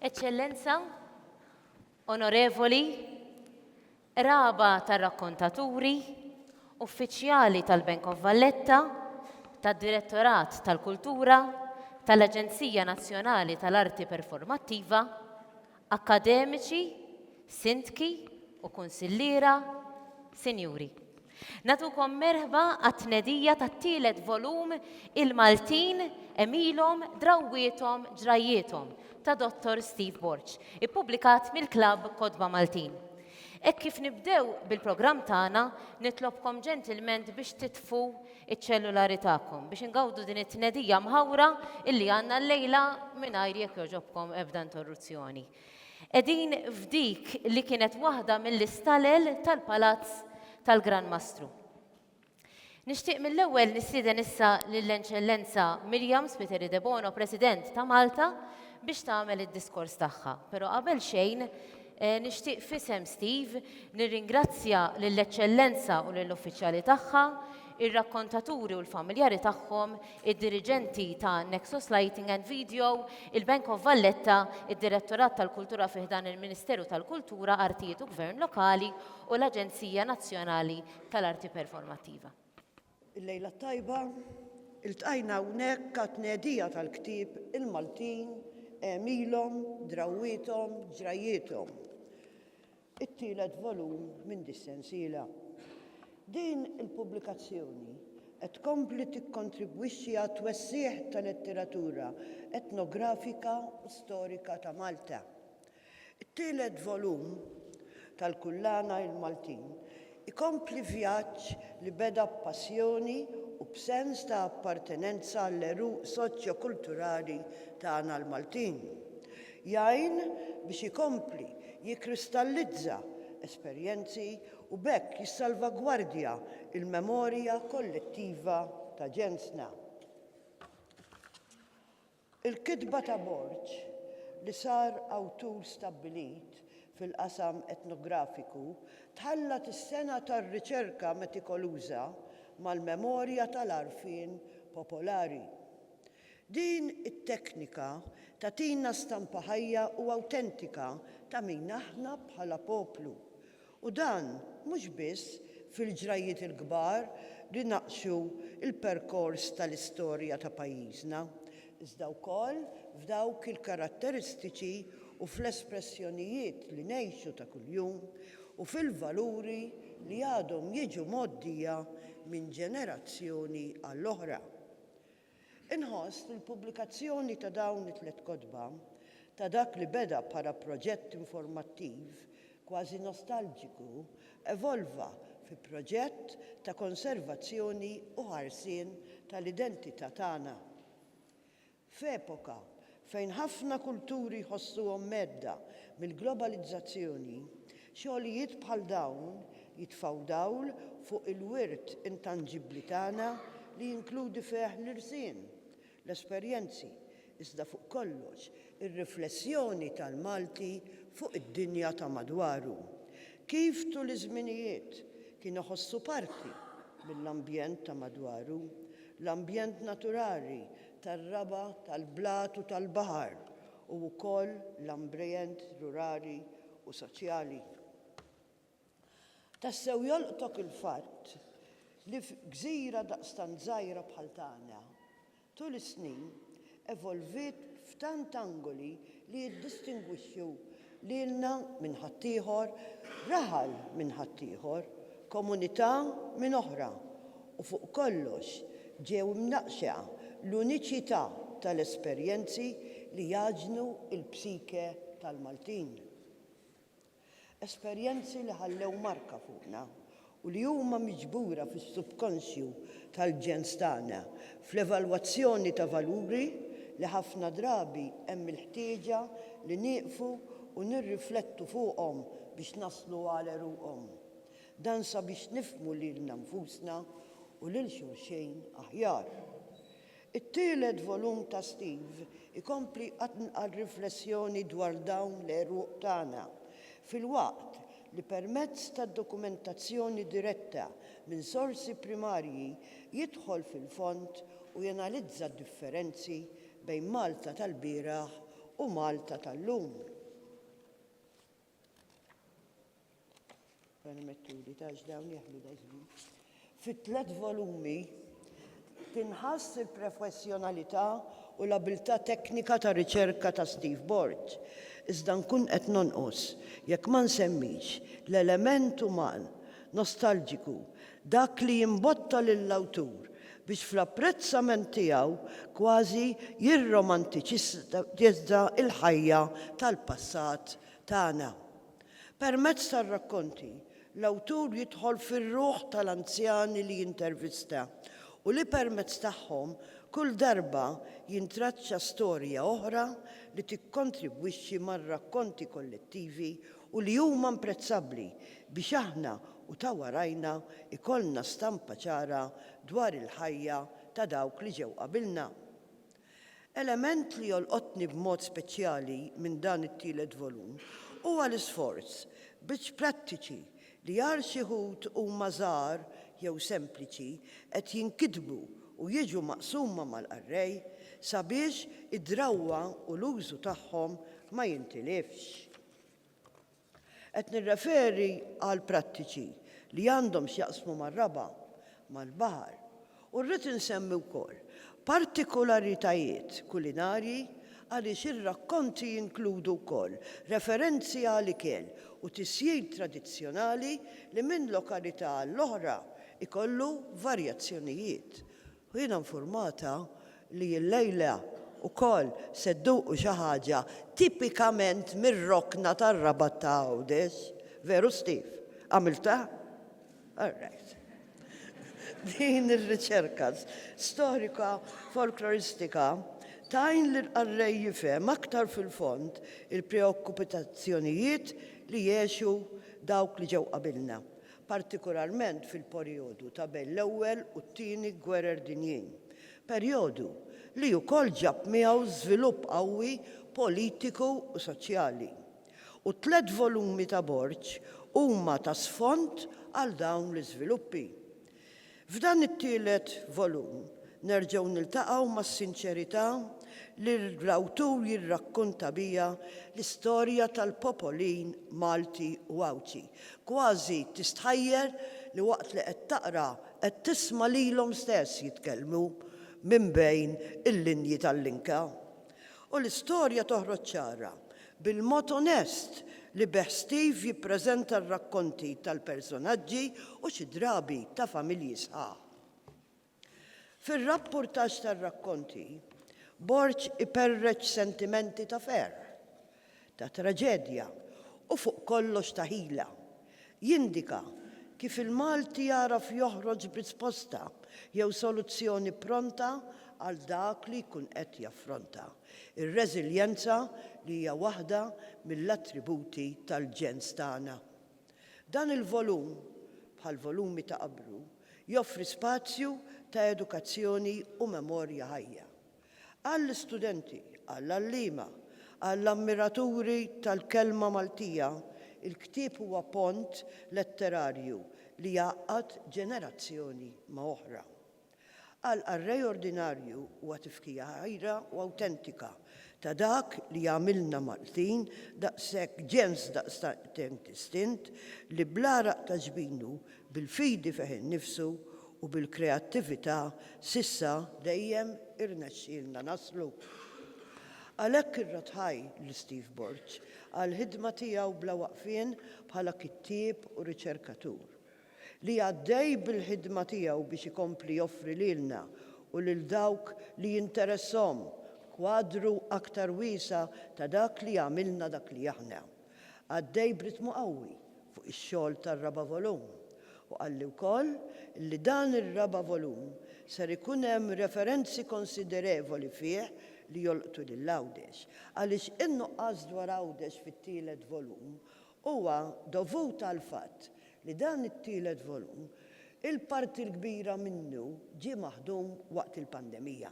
Eccellenza, onorevoli, raba tar-rakkontaturi, uffiċjali tal-Bank of Valletta, tad-Direttorat tal-Kultura, tal-Aġenzija Nazzjonali tal-Arti Performattiva, akademiċi, sindki u kunsilliera, sinjuri. Natukom merħba għat-tnedija tat-tielet volum Il-Maltin Emilhom Drawwietom Ġrajjietom ta' Dottor Steve Borch, ippubblikat mill-Klabb Kotba Maltin. Hekk kif nibdew bil-programm tagħna, nitlobkom ġentilment biex titfu iċ-ċellulari tagħkom biex ingawdu din it-tnedija mħawra illi għandna llejla mingħajr jekk jogħġobkom ebda interruzzjoni. Qegħdin f'dik li kienet waħda mill-istalel tal-Palazz tal-Gran Mastru. Nixtieq mill-ewwel nistieden issa lill-Eċċellenza Miriam Spiteri de Bono, President ta' Malta, biex tagħmel id-diskors tagħha. Però qabel xejn nixtieq f'isem Steve nirringrazzja lill-Eċċellenza u lill-uffiċjali tagħha, ir-rakkontaturi u l-familjari tagħhom, id-diriġenti ta' Nexus Lighting and Video, il-Bank of Valletta, id-Direttorat tal-Kultura fih dan il-Ministeru tal-Kultura, Artijiet u Gvern Lokali u l-Aġenzija Nazzjonali tal-Arti Performattiva. Il-lejla tajba, iltqajna hawnhekk għat-tnedija tal-ktieb Il-Maltin Emilhom Drawwietom Ġrajjietom. It-tielet volum minn dis-sensiela. Din il-pubblikazzjoni qed tkompli tikkontribwixxi għat-twessieħ tal-letteratura etnografika u storika ta' Malta. It-tielet volum tal-Kullana Il-Maltin ikompli vjaġġ li beda b'passjoni u b'sens ta' appartenenza għall-eruq soċjo-kulturali tagħna l-Maltin. Jgħin biex ikompli jikkristallizza esperjenzi u bekk jissalvagwardja il-memorja kollettiva ta' ġensna. Il-kitba ta' Borch li sar awtur stabbilit fil-qasam etnografiku tħallat is-sena tar-riċerka metikoluża mal-memorja tal-għarfien popolari. Din it-teknika tagħtina stampa ħajja u awtentika ta' min aħna bħala poplu. U dan mhux biss fil-ġrajiet il-kbar li naqxu il-perkors tal-istorja ta' pajjiżna, iżda wkoll f'dawk il-karatteristiċi u fl-espressjonijiet li ngħixu ta' kuljum u fil-valuri li għadhom jiġu mgħoddija minn ġenerazzjoni għall-oħra. Inħoss li l-pubblikazzjoni ta' dawn it-tliet kotba ta' dak li beda bħala proġett informattiv kważi nostalġiku evolva fi proġett ta' konservazzjoni u ħarsien tal-identità tagħna. F'epoka fejn ħafna kulturi jħossuhom medda mill-globalizzazzjoni, xogħlijiet bħal dawn jitfgħu dawl fuq il-wirt intangibbli tagħna li jinkludi fih l-irsien, l-esperjenzi, iżda fuq kollox ir-riflessjoni tal-Malti fuq id-dinja ta' madwaru. Kif tul iż-żminijiet kienu ħossu parti mill-ambjent ta' madwaru, l-ambjent naturali tar-raba, tal-blat u tal-baħar u wkoll l-ambjent rurali u soċjali. Tassew jolqtok il-fatt li f'gżira daqstant żgħira bħal tagħna tul is-snin evolviet f'tant angoli li jiddistingwixxu lilna minn ħaddieħor, raħal minn ħaddieħor, komunità minn oħra u fuq kollox ġew imnaqxa l-uniċità tal-esperjenzi li jaġnu l-psike tal-Maltin. Esperjenzi li ħallew marka fuqna u li huma miġbura fis-subkonxju tal-ġens tagħna fl-evalwazzjoni ta' valuri li ħafna drabi hemm il-ħtieġa li nieqfu u nirriflettu fuqhom biex naslu għal eruqhom. Dan sabiex nifhmu lilna nfusna u lil xulxejn aħjar. It-tielet volum ta' Steve ikompli għal riflessjoni dwar dawn l-eruq tagħna fil-waqt li permezz ta' dokumentazzjoni diretta minn sorsi primarji jidħol fil-fond u jenalizza d-differenzi bejn Malta tal-bieraħ u Malta tal-lum. Fit-tlet volumi tinħass il-professjonalità u l-abilità teknika ta' riċerka ta' Steve Borch. Iżda nkun qed nonqos jekk ma nsemmix l-element uman nostalġiku dak li jimbotta lill-awtur biex fl-apprezzament tiegħu kważi jirromantiċizza il-ħajja tal-passat tagħna. Permezz tar-rakkonti, l-awtur jidħol fir-ruħ tal-anzjani li jintervista u li permezz tagħhom kull darba jintraċċa storja oħra li tikkontribwixxi mar-rakkonti kollettivi u li huma imprezzabbli biex aħna u ta' warajna ikollna stampa ċara dwar il-ħajja ta' dawk li ġew qabilna. Element li jolqotni b'mod speċjali minn dan it-tielet volum huwa l-isforz biex prattiċi li għal xi ħud huma żgħar jew sempliċi qed jinkitbu u jiġu maqsuma mal-qarrej sabiex id-drawwa u l-użu tagħhom ma jintilifx. Qed nirreferi għal prattiċi li għandhom x'jaqsmu mar-raba, mal-baħar u rrid insemmi wkoll partikolaritajiet kulinarji għaliex ir-rakkonti jinkludu wkoll referenzi għal ikel u tisjid tradizzjonali li minn lokalità l-oħra ikollu varjazzjonijiet. U jiena informata li l-lejla wkoll se dduqu xi ħaġa tipikament mir-rokna tar-Rabat ta' Għawdex. Veru Steve? Għamilta? All right. Din ir-riċerka storika folkloristika tajn l-qarrej jifhem aktar fil-fond il-preokkupazzjonijiet li jgħixu dawk li ġew qabilna, partikolarment fil-perjodu ta' bejn l-ewwel u t-tieni gwerer dinjin. Perjodu li wkoll ġab miegħu żvilupp qawwi politiku u soċjali. U 3 volumi ta' Borch huma ta' sfond għal dawn l-iżviluppi. F'dan it-tielet volum nerġgħu niltaqgħu mas-sinċerità li l-awtur jirrakkonta bija l-istorja tal-popolin Malti u Għawċi. Kważi tistħajjer li waqt li qed taqra qed tisma' lilhom stess jitkellmu minn bejn il-linji tal-linka. U l-istorja toħroġ ċara bil-mod onest li beħ Steve jippreżenta r-rakkonti tal-personaġġi u xi drabi ta' familji sħaħ. Fir-rapportaġġ tar-rakkonti, Borch iperreġ sentimenti ta' ferħ, ta' traġedja u fuq kollox ta' ħila. Jindika kif il-Malti jaraf joħroġ b'risposta jew soluzzjoni pronta għal dak li jkun qed jaffronta. Ir-reżiljenza li hija waħda mill-attributi tal-ġens tagħna. Dan il-volum, bħal volumi ta' qablu, joffri spazju ta' edukazzjoni u memorja ħajja. Għall-istudenti, għall-allima, għall-ammiraturi tal-kelma Maltija, il-ktieb huwa pont letterarju li jgħaqqad ġenerazzjoni ma' oħra. Għall-qarrej ordinarju huwa tifkija ħajra u awtentika ta' dak li għamilna Maltin daqshekk ġens daqstant distint li blaraq ta' ġbinu bil-fidi feħ innifsu u bil-kreattività sissa dejjem irnexxielna naslu. Għalhekk irratħaj li Steve Borch għall-ħidma tiegħu bla waqfien bħala kittieb u riċerkatur li għaddej bil-ħidma tiegħu biex ikompli joffri lilna u lil dawk li jinteressom kwadru aktar wiesa ta' dak li għamilna dak li aħna. Għaddej b'ritmu qawwi fuq ix-xogħol tar-raba' volum u qalli wkoll li dan ir-raba' volum ser ikun hemm referenzi konsiderevoli fih li jolqtu lill-Għawdex, għaliex in-nuqqas dwar Għawdex fit-tielet volum huwa dovut għal fatt li dan it-tielet volum il-parti l-kbira minnu ġie maħdum waqt il-pandemija.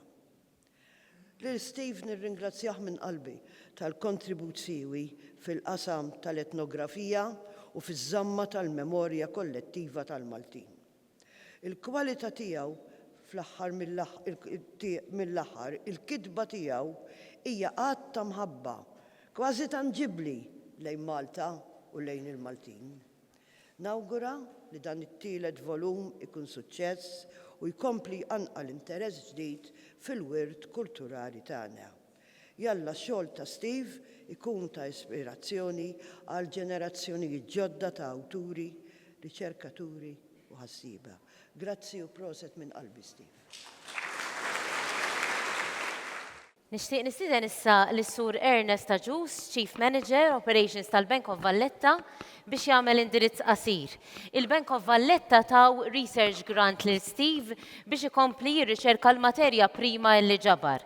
Lil Steve nirringrazzjah minn qalbi tal-kontribut siwi fil-qasam tal-etnografija u fiż-żamma tal-memorja kollettiva tal-Maltin. Il-kwalità tiegħu fl-aħħar mill-aħħar il-kitba tiegħu hija qatt ta' mħabba kważi tanġibbli lejn Malta u lejn il-Maltin. Nawgura li dan it-tielet volum ikun suċċess u jkompli anqal interess ġdid fil-wirt kulturali tagħna. Jalla x-xogħol ta' Steve ikun ta' ispirazzjoni għal ġenerazzjonijiet ġodda ta' awturi, riċerkaturi u ħassiba. Grazzi u proset minn qalbi, Steve. Nixtieq nistieden issa lis-Sur Ernest Aġus, Chief Manager Operations tal-Bank of Valletta, biex jagħmel indirizz qasir. Il-Bank of Valletta taw research grant lil Steve biex ikompli jirriċerka l-materja prima li ġabar.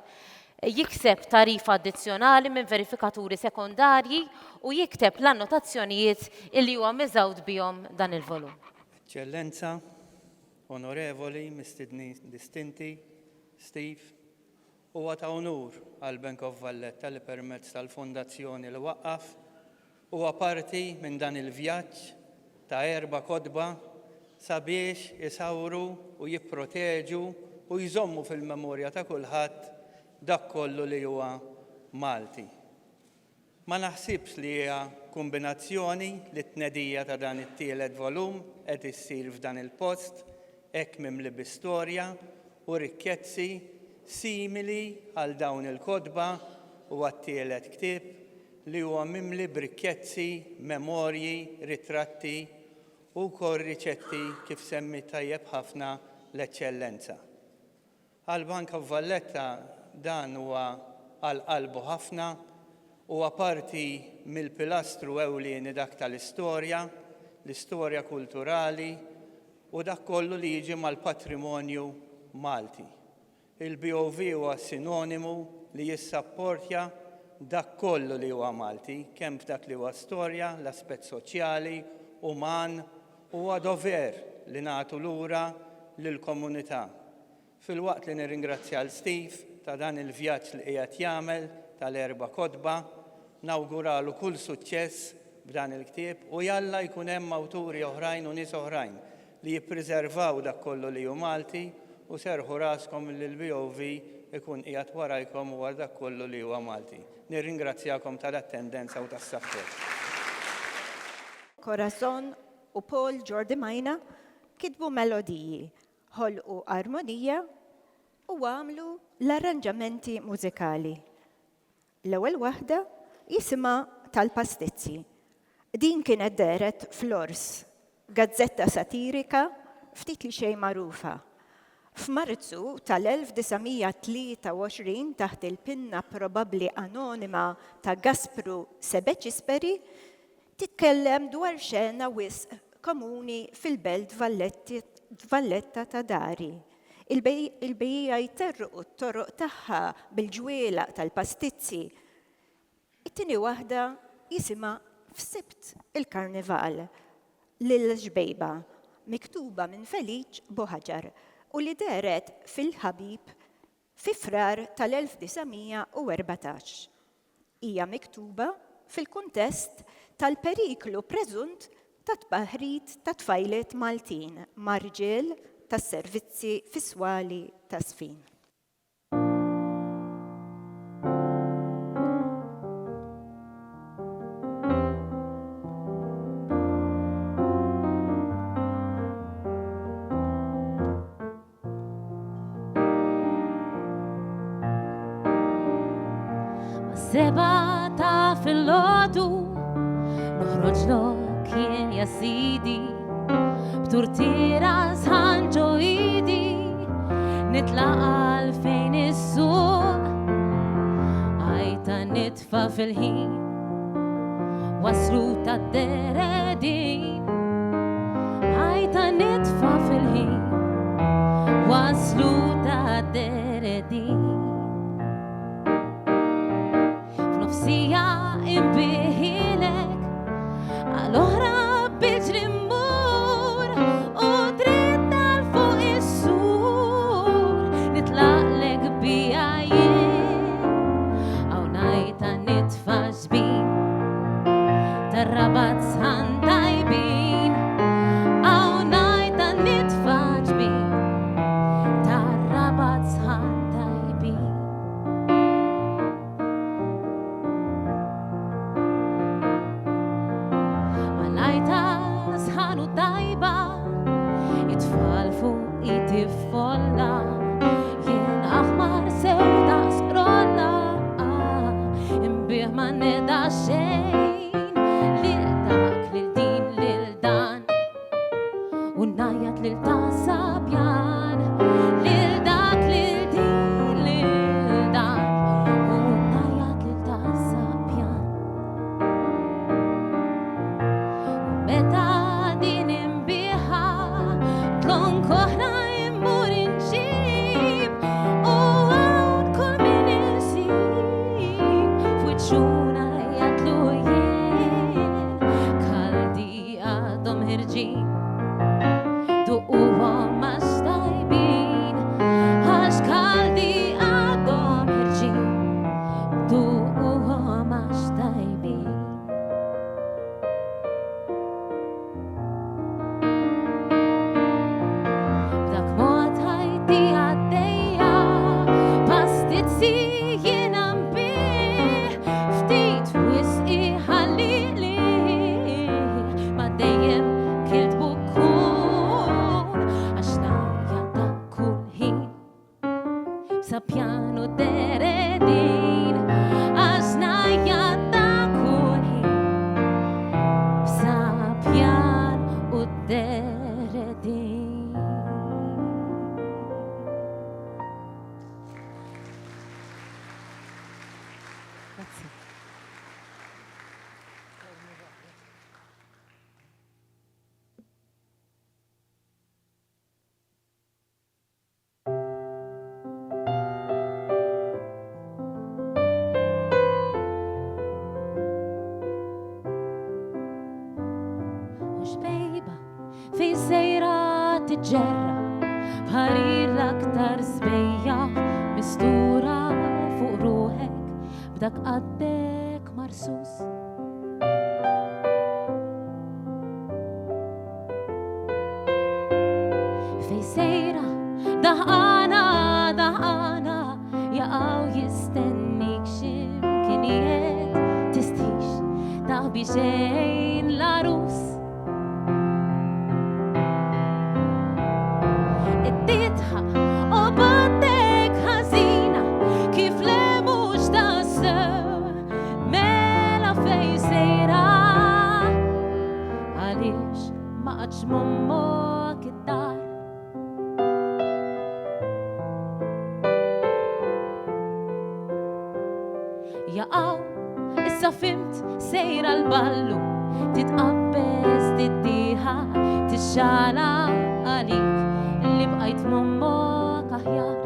Jikseb tarif addizzjonali minn verifikaturi sekondarji u jikteb l-annotazzjonijiet illi huwa miżawd bihom dan il-volum. Eccellenza, onorevoli, mistedni distinti, Steve, huwa ta' onur għal Bank of Valletta li permezz tal-fondazzjoni li waqqaf huwa parti minn dan il-vjaġġ ta' 4 kotba sabiex isawru u jipproteġu u jżommu fil-memorja ta' kulħadd dak kollu li huwa Malti. Ma naħsibx li hija kombinazzjoni li t-tnedija ta' dan it-tielet volum qed issir f'dan il-post hekk mimli bi-storja u rikkezzi simili għal dawn il-kotba u għat-tielet ktieb li huwa mimli b'rikkezzi, memorji, ritratti u wkoll riċetti kif semmi tajjeb ħafna l-eċċellenza. Għal-Bank of Valletta dan huwa għal qalbu ħafna huwa parti mill-pilastru ewlieni dak tal-istorja, l-istorja kulturali u dak kollu li jiġi mal-patrimonju Malti. Il-BOV huwa sinonimu li jissapportja dak kollu li huwa Malti, kemm f'dak li huwa storja, l-aspett soċjali, uman u dover li nagħtu lura lill-komunità. Fil-waqt li nirringrazzja l-Steve ta' dan il-vjaġġ li qiegħed jagħmel tal-4 kotba, nawguralu kull suċċess b'dan il-ktieb u jalla jkun hemm awturi oħrajn u nies oħrajn li jippreservaw dak kollu li hu Malti u serħu raskom li l-BOV ikun qiegħed warajkom u dak kollu li huwa Malti. Nirringrazzjakom tal-attendenza u tas-sapport. Corazon u Paul Jordi Majna kitbu melodiji, ħolqu armonija u għamlu l-arranġamenti mużikali. L-ewwel waħda jisimha Tal-Pastizzi. Din kienet deret fl-Ors, gazzetta satirika ftit li xejn magħrufa. F'Marzu tal-1923 taħt il-pinna probabbli anonima ta' Gaspru Sebeċisperi titkellem dwar xena wisq komuni fil-belt Valletta ta' Dari. Il-bejja jterruqu t-toroq tagħha bil-ġwielaq tal-pastizzi. It-tieni waħda jisimha F'Sibt il-Karnival lil-ġbejba miktuba minn Feliċ Boħaġar u li deret fil-Ħabib fi frar tal-1914. Hija miktuba fil-kuntest tal-periklu preżunt ta' tbaħrit ta' tfajliet Maltin mar-riġiel tas-servizzi fiswali ta' sfin. fil-lodu noħroġ kien ja sidi b'turtira sħan ġoidi nitlaqa fejn is-suq għajta nitfa fil-ħin waslu tad-deredin għajta nitfa fil-ħin waslu tad-deredin f'nofsija imbiħilek għal-oħra biġri mmur u dritt tal-fuq is-sur nitlaqlek bija jien għaw najta nitfa ġbin tar-rabat sħan tajbin għaw najta nitfa ġbin tar-rabat sħan tajbin Malajta sħanu tajba it-tfal fuq it-tifolla jien aħmar sewda skrolla imbieħ ma neda xejn lil dak lil din lil dan u najjat lil ta' sabjan lil dak lil din lil dan u najjat lil ta' sabjan Meta din imbieħa tlon koħra immur inġib u għawn kull min insib f'wiċċuna jgħatlu jien kaldi għadhom ħirġin duquhom għax tajbin għax kaldi għadhom ħirġin duquhom għax tajbin Dak mod ħajti għaddejja pastizzi jiena mbih ftit wisqi ħallili ma dejjem kilt bukkun għax najja ta' kull ħin b'sapjan u deredin għax najja ta' kull ħin b'sapjan u deredin Grazie. Mux bejba fej sejra tiġġerra bħarir l-aktar sbejja mistura fuq ruħek b'dak qaddek marsus fej sejra daħqana jaqaw jistennik ximkinijiet tistix taħbi xejn l-arus id-ditħa u baddek ħażina kif le mhux tassew mela fejn sejra għaliex ma qatx mommok id-dar jaqaw issa fimt sejra l-ballu titqabbes tiddieħa tixxala għalik li bqajt mommok aħjar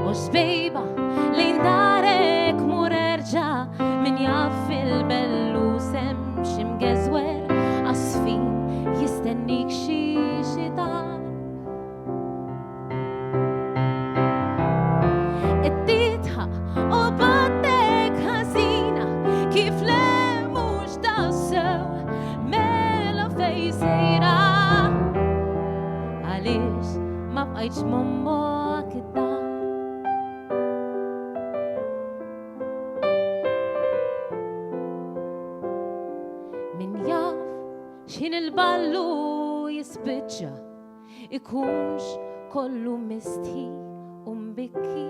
u xbejba lejn darek mur erġa' min jaf fil-bellu sem ximgeżwer għasfin jistennik xi xitan id-ditħa u baddek ħażina kif le mhux tassew mela fejn sejra għaliex ma bqajtx mommok id-dar min jaf x'in il-ballu jispiċċa ikunx kollu mistħi bikki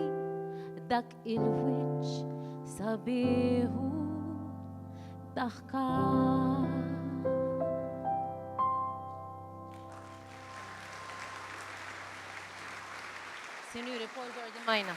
dak il-wiċċ sabiħu daħka. Sinjuri, Paul Jordan Majna.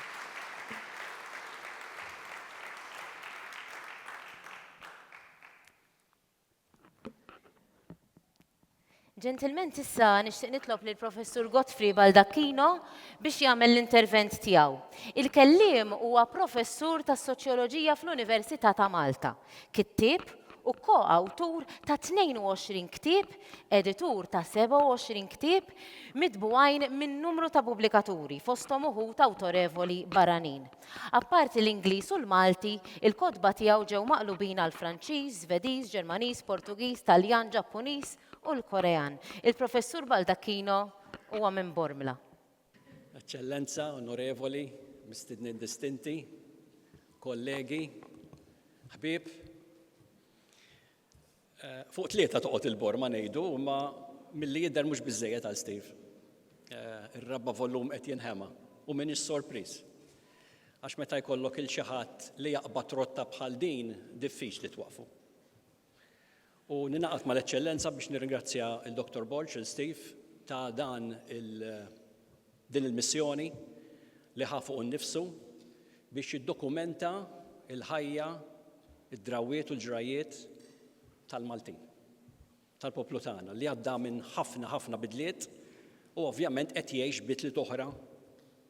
Ġentilmen, issa nixtieq nitlob lill professur Godfrey Baldacchino biex jagħmel l-intervent tiegħu. Il-kelliem huwa professur tas-soċjoloġija fl-Università ta' Malta, kittieb u ko-awtur ta' 22 ktieb, editur ta' 27 ktieb, mitbugħajn minn numru ta' pubblikaturi fosthom uħud awtorevoli barranin. Apparti l-Ingliż u l-Malti, il-kotba tiegħu ġew maqlubin għal Franċiż, Svediż, Ġermaniż, Portugiż, Taljan, Ġappuniż u l-Korean. Il-professur Baldacchino huwa minn Bormla. Eccellenza, onorevoli, mistednin distinti, kollegi, ħbib, fuq tlieta toqgħod il-Borma ngħidu, imma milli jidher mhux biżżejjed għal Steve. Ir-rabba volum qed jinħema u m'iniex sorpriż. Għax meta jkollok il xi ħadd li jaqbad rotta bħal din diffiċli twaqfu. U ninaqat mal-Eċċellenza biex nirringrazzja il-Dr. Borch, il-Steve, ta' din il-missjoni li ħafu nnifsu biex jiddokumenta il-ħajja, id-drawiet u l-ġrajiet tal-Maltin, tal-poplu tagħna li għadda minn ħafna bidliet u ovvjament qed jgħix bidliet oħra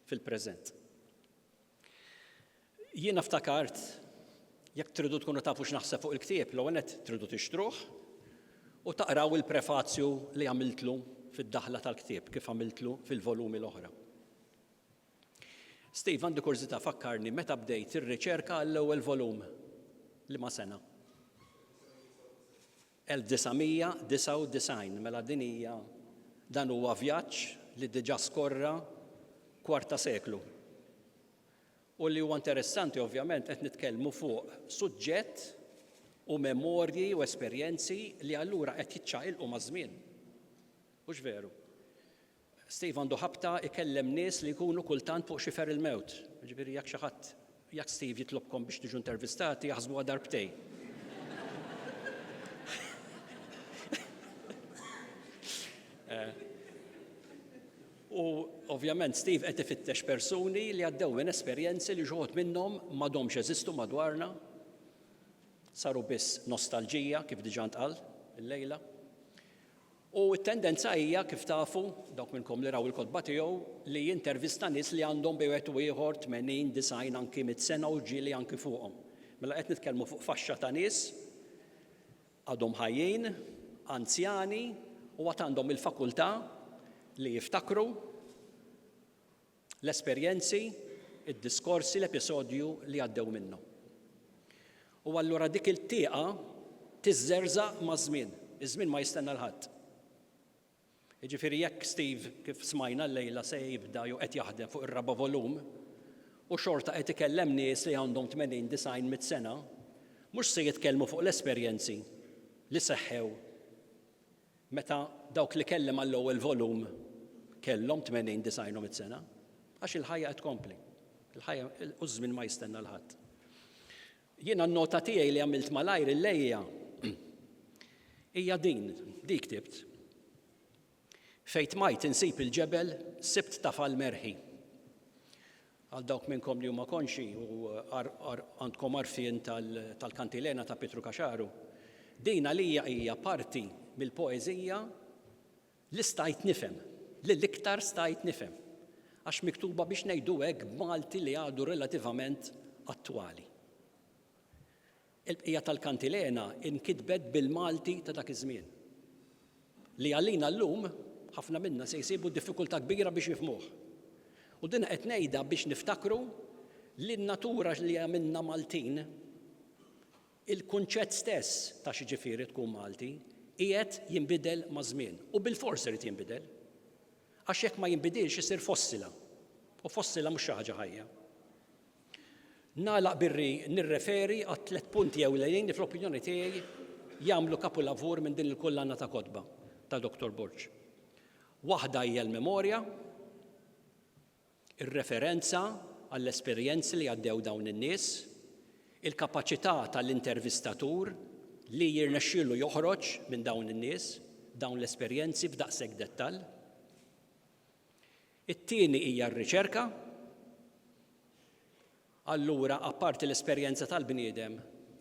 fil-preżent. Jiena ftakart jekk tridu tkunu tafu x'naħseb fuq il-ktieb, l-ewwel qed tridu tixtruh u taqraw il-prefazzju li għamiltlu fid-daħla tal-ktieb kif għamiltlu fil-volumi l-oħra. Steve, għandi kurżità fakkarni meta bdejt ir-riċerka għall-ewwel volum li ma sena. 1999, mela din hija dan huwa vjaġġ li diġà skorra kwarta seklu. U li huwa interessanti ovvjament qed nitkellmu fuq suġġett u memorji u esperjenzi li allura qed jiċċaqilqu maż-żmien. Mhux veru. Steve għandu ħabta ikellem nies li jkunu kultant fuq xifer il-mewt. Ġifieri jekk xi ħadd jekk Steve jitlobkom biex tiġu intervistati jaħsbuha darbtejn. U ovvjament Steve qed ifittex persuni li għaddew minn esperjenzi li ġuħod minnhom m'għadhomx jeżistu madwarna, saru biss nostalġija kif diġà ntqal illejla. U t-tendenza hija kif tafu dawk minnkom li raw il-kotba tiegħu li jintervista nies li għandhom bejn u ieħor 80, 90 anki 100 sena u ġieli anki fuqhom. Mela qed nitkellmu fuq faxxa ta' nies għadhom ħajjin, anzjani u għad għandhom il-fakultà li jiftakru l-esperjenzi, id-diskorsi, l-episodju li għaddew minnu. U allura dik il-tieqa tiżżerżaq ma' żmien, iż-żmien ma jistenna l-ħadd. Jiġifieri jekk Steve kif smajna llejla se jibda jew qed jaħdem fuq ir-raba' volum u xorta qed ikellem nies li għandhom 80, 90, 100 sena, mhux se jitkellmu fuq l-esperjenzi li seħħew meta dawk li kellem għall-ewwel volum kellhom 80, 90 u 100 sena, għax il-ħajja qed tkompli. Il-ħajja u żmien ma jistenna l-ħadd. Jiena n-nota tiegħi li għamilt malajr illejja hija di ktibt. Fejn tmajt insib il-ġebel sibt tafal merħi. Għal dawk minnkom li huma konxi u għandkom għarfien tal-kantilena ta' Petru Kaxaru, din għalija hija parti mill-poeżija li stajt nifhem, li l-iktar stajt nifhem, għax miktuba biex ngħidu hekk b'Malti li għadu relattivament attwali. Il-bqija tal-kantilena inkitbet bil-Malti ta' dak iż-żmien. Li għalina llum ħafna minna se jsibu diffikultà kbira biex jifhmuh. U din qed ngħidha biex niftakru li n-natura li għamilna Maltin, il-kunċett stess ta' xi ġifieri tkun Malti, qiegħed jinbidel ma' żmien u bil-fors irid jinbidel. Għax jekk ma jinbidilx isir fossila. U fossila mhux xi ħaġa ħajja. Nagħlaq birri nirreferi għat 3 punti ewlenin li fl-opinjoni tiegħi jagħmlu kapulavur minn din il-kollanna ta' kotba ta' Dr. Borch. Waħda hija l-memorja, ir-referenza għall-esperjenzi li għaddew dawn in-nies, il-kapaċità tal-intervistatur li jirnexxielu joħroġ minn dawn in-nies, dawn l-esperjenzi f'daqshekk dettall. It-tieni hija r-riċerka. Allura, apparti l-esperjenza tal-bniedem,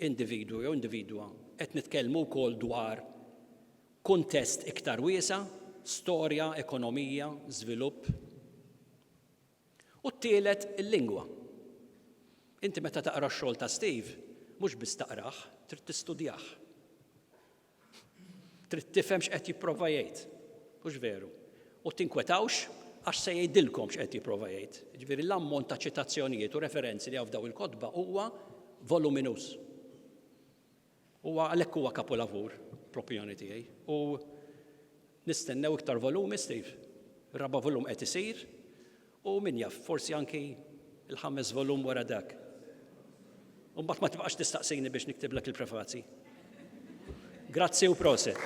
individwu jew individwa, qed nitkellmu wkoll dwar kuntest iktar wiesa, storja, ekonomija, żvilupp. U t-tielet il-lingwa. Inti meta taqra x-xogħol ta' Steve, mhux biss taqrah, trid tistudjah. Trid tifhem x'qed jipprova jgħid, mhux veru. U tinkwetawx għax se jgħidilkom x'qed jipprova jgħid. Ġifieri l-ammont ta' ċitazzjonijiet u referenzi li hawn f'daw il-kotba huwa voluminus. Għalhekk huwa kapolavur, fl-opinjoni tiegħi. U nistennew iktar volumi, Steve. Ir-raba' volum qed isir u min jaf, forsi anki il-5 volum wara dak. U mbagħad ma tibqax tistaqsini biex niktiblek il-prefazzi. Grazzi u proset.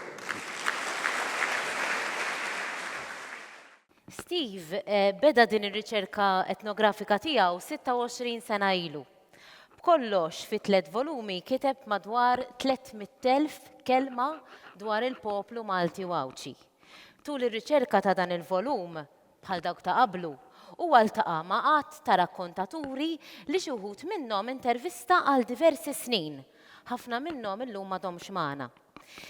Steve beda din ir-riċerka etnografika tiegħu 26 sena ilu. B'kollox fi 3 volumi kiteb madwar 300,000 kelma dwar il-poplu Malti u Awċi. Tul ir-riċerka ta' dan il-volum, bħal dawk ta' qablu, huwa ltaqa' ma' qatt ta' rakkontaturi li xi wħud minnhom intervista għal diversi snin. Ħafna minnhom illum m'għadhomx magħna.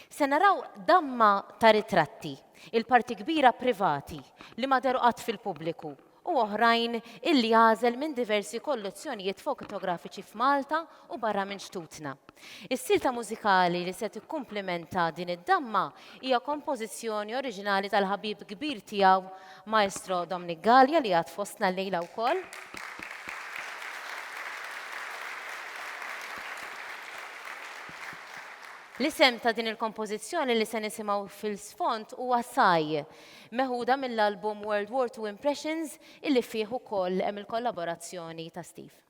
Se naraw damma ta' ritratti, il-parti kbira privati li ma deru qatt fil-pubbliku u oħrajn illi għażel minn diversi kollezzjonijiet fotografiċi f'Malta u barra minn xtutna. Is-silta mużikali li se tikkumplementa din id-damma hija kompożizzjoni oriġinali tal-ħabib kbir tiegħu Maestro Dominic Gallia li għad fostna l-lejla wkoll. L-isem ta' din il-kompożizzjoni li se nisimgħu fil-sfond huwa Saj, meħuda mill-album World War II Impressions illi fih ukoll hemm il-kollaborazzjoni ta' Steve.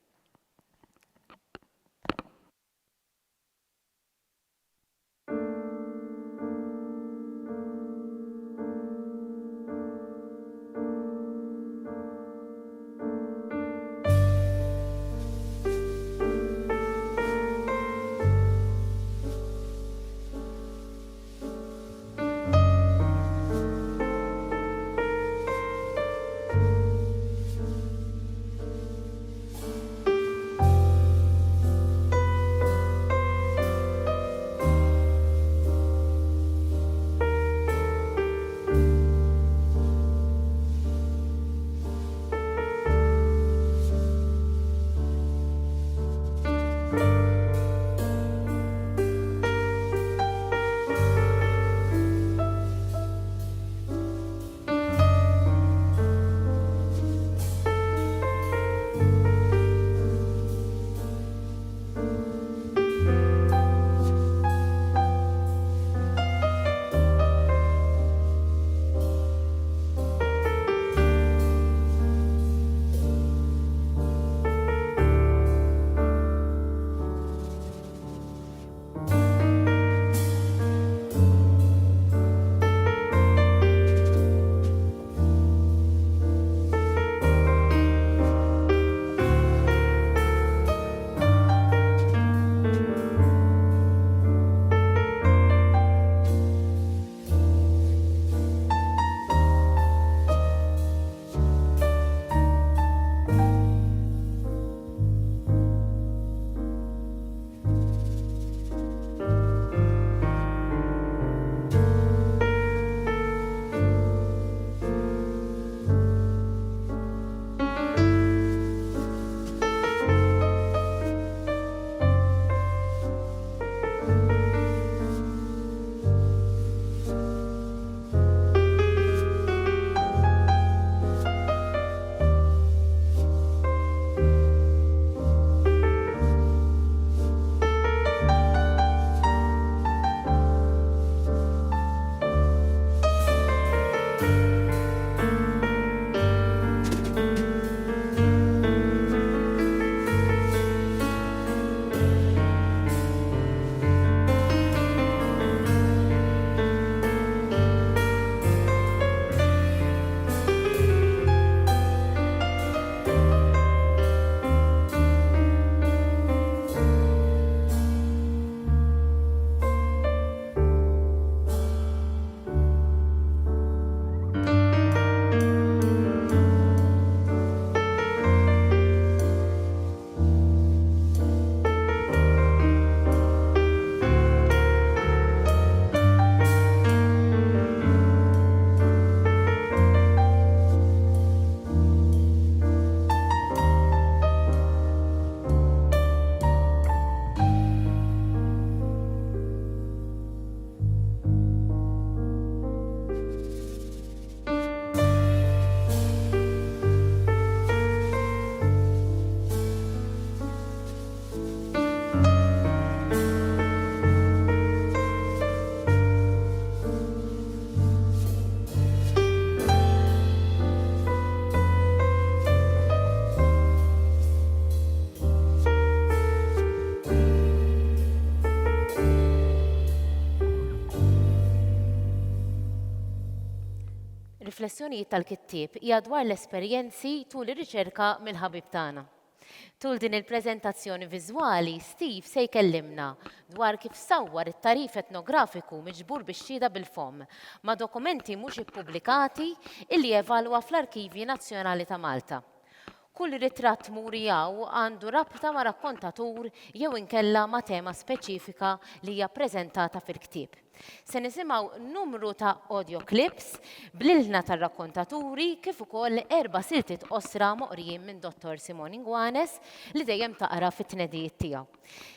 Ir-riflessjonijiet tal-kittieb hija dwar l-esperjenzi tul ir-riċerka mill-ħabib tagħna. Tul din il-preżentazzjoni viżwali, Steve se jkellimna dwar kif sawwar it-tarif etnografiku miġbur bix-xhieda bil-fom ma' dokumenti mhux ippubblikati illi jevalwa fl-Arkivji Nazzjonali ta' Malta. Kull ritratt murijaw għandu rabta ma' rakkontatur jew inkella ma' tema speċifika li hija ppreżentata fil-ktieb. Se nisimgħu numru ta' audio clips bl-ilna tar-rakkontaturi kif ukoll 4 siltiet qosra moqrijin minn Dottor Simon Ingwanes li dejjem taqra fit-tnedijiet tiegħu.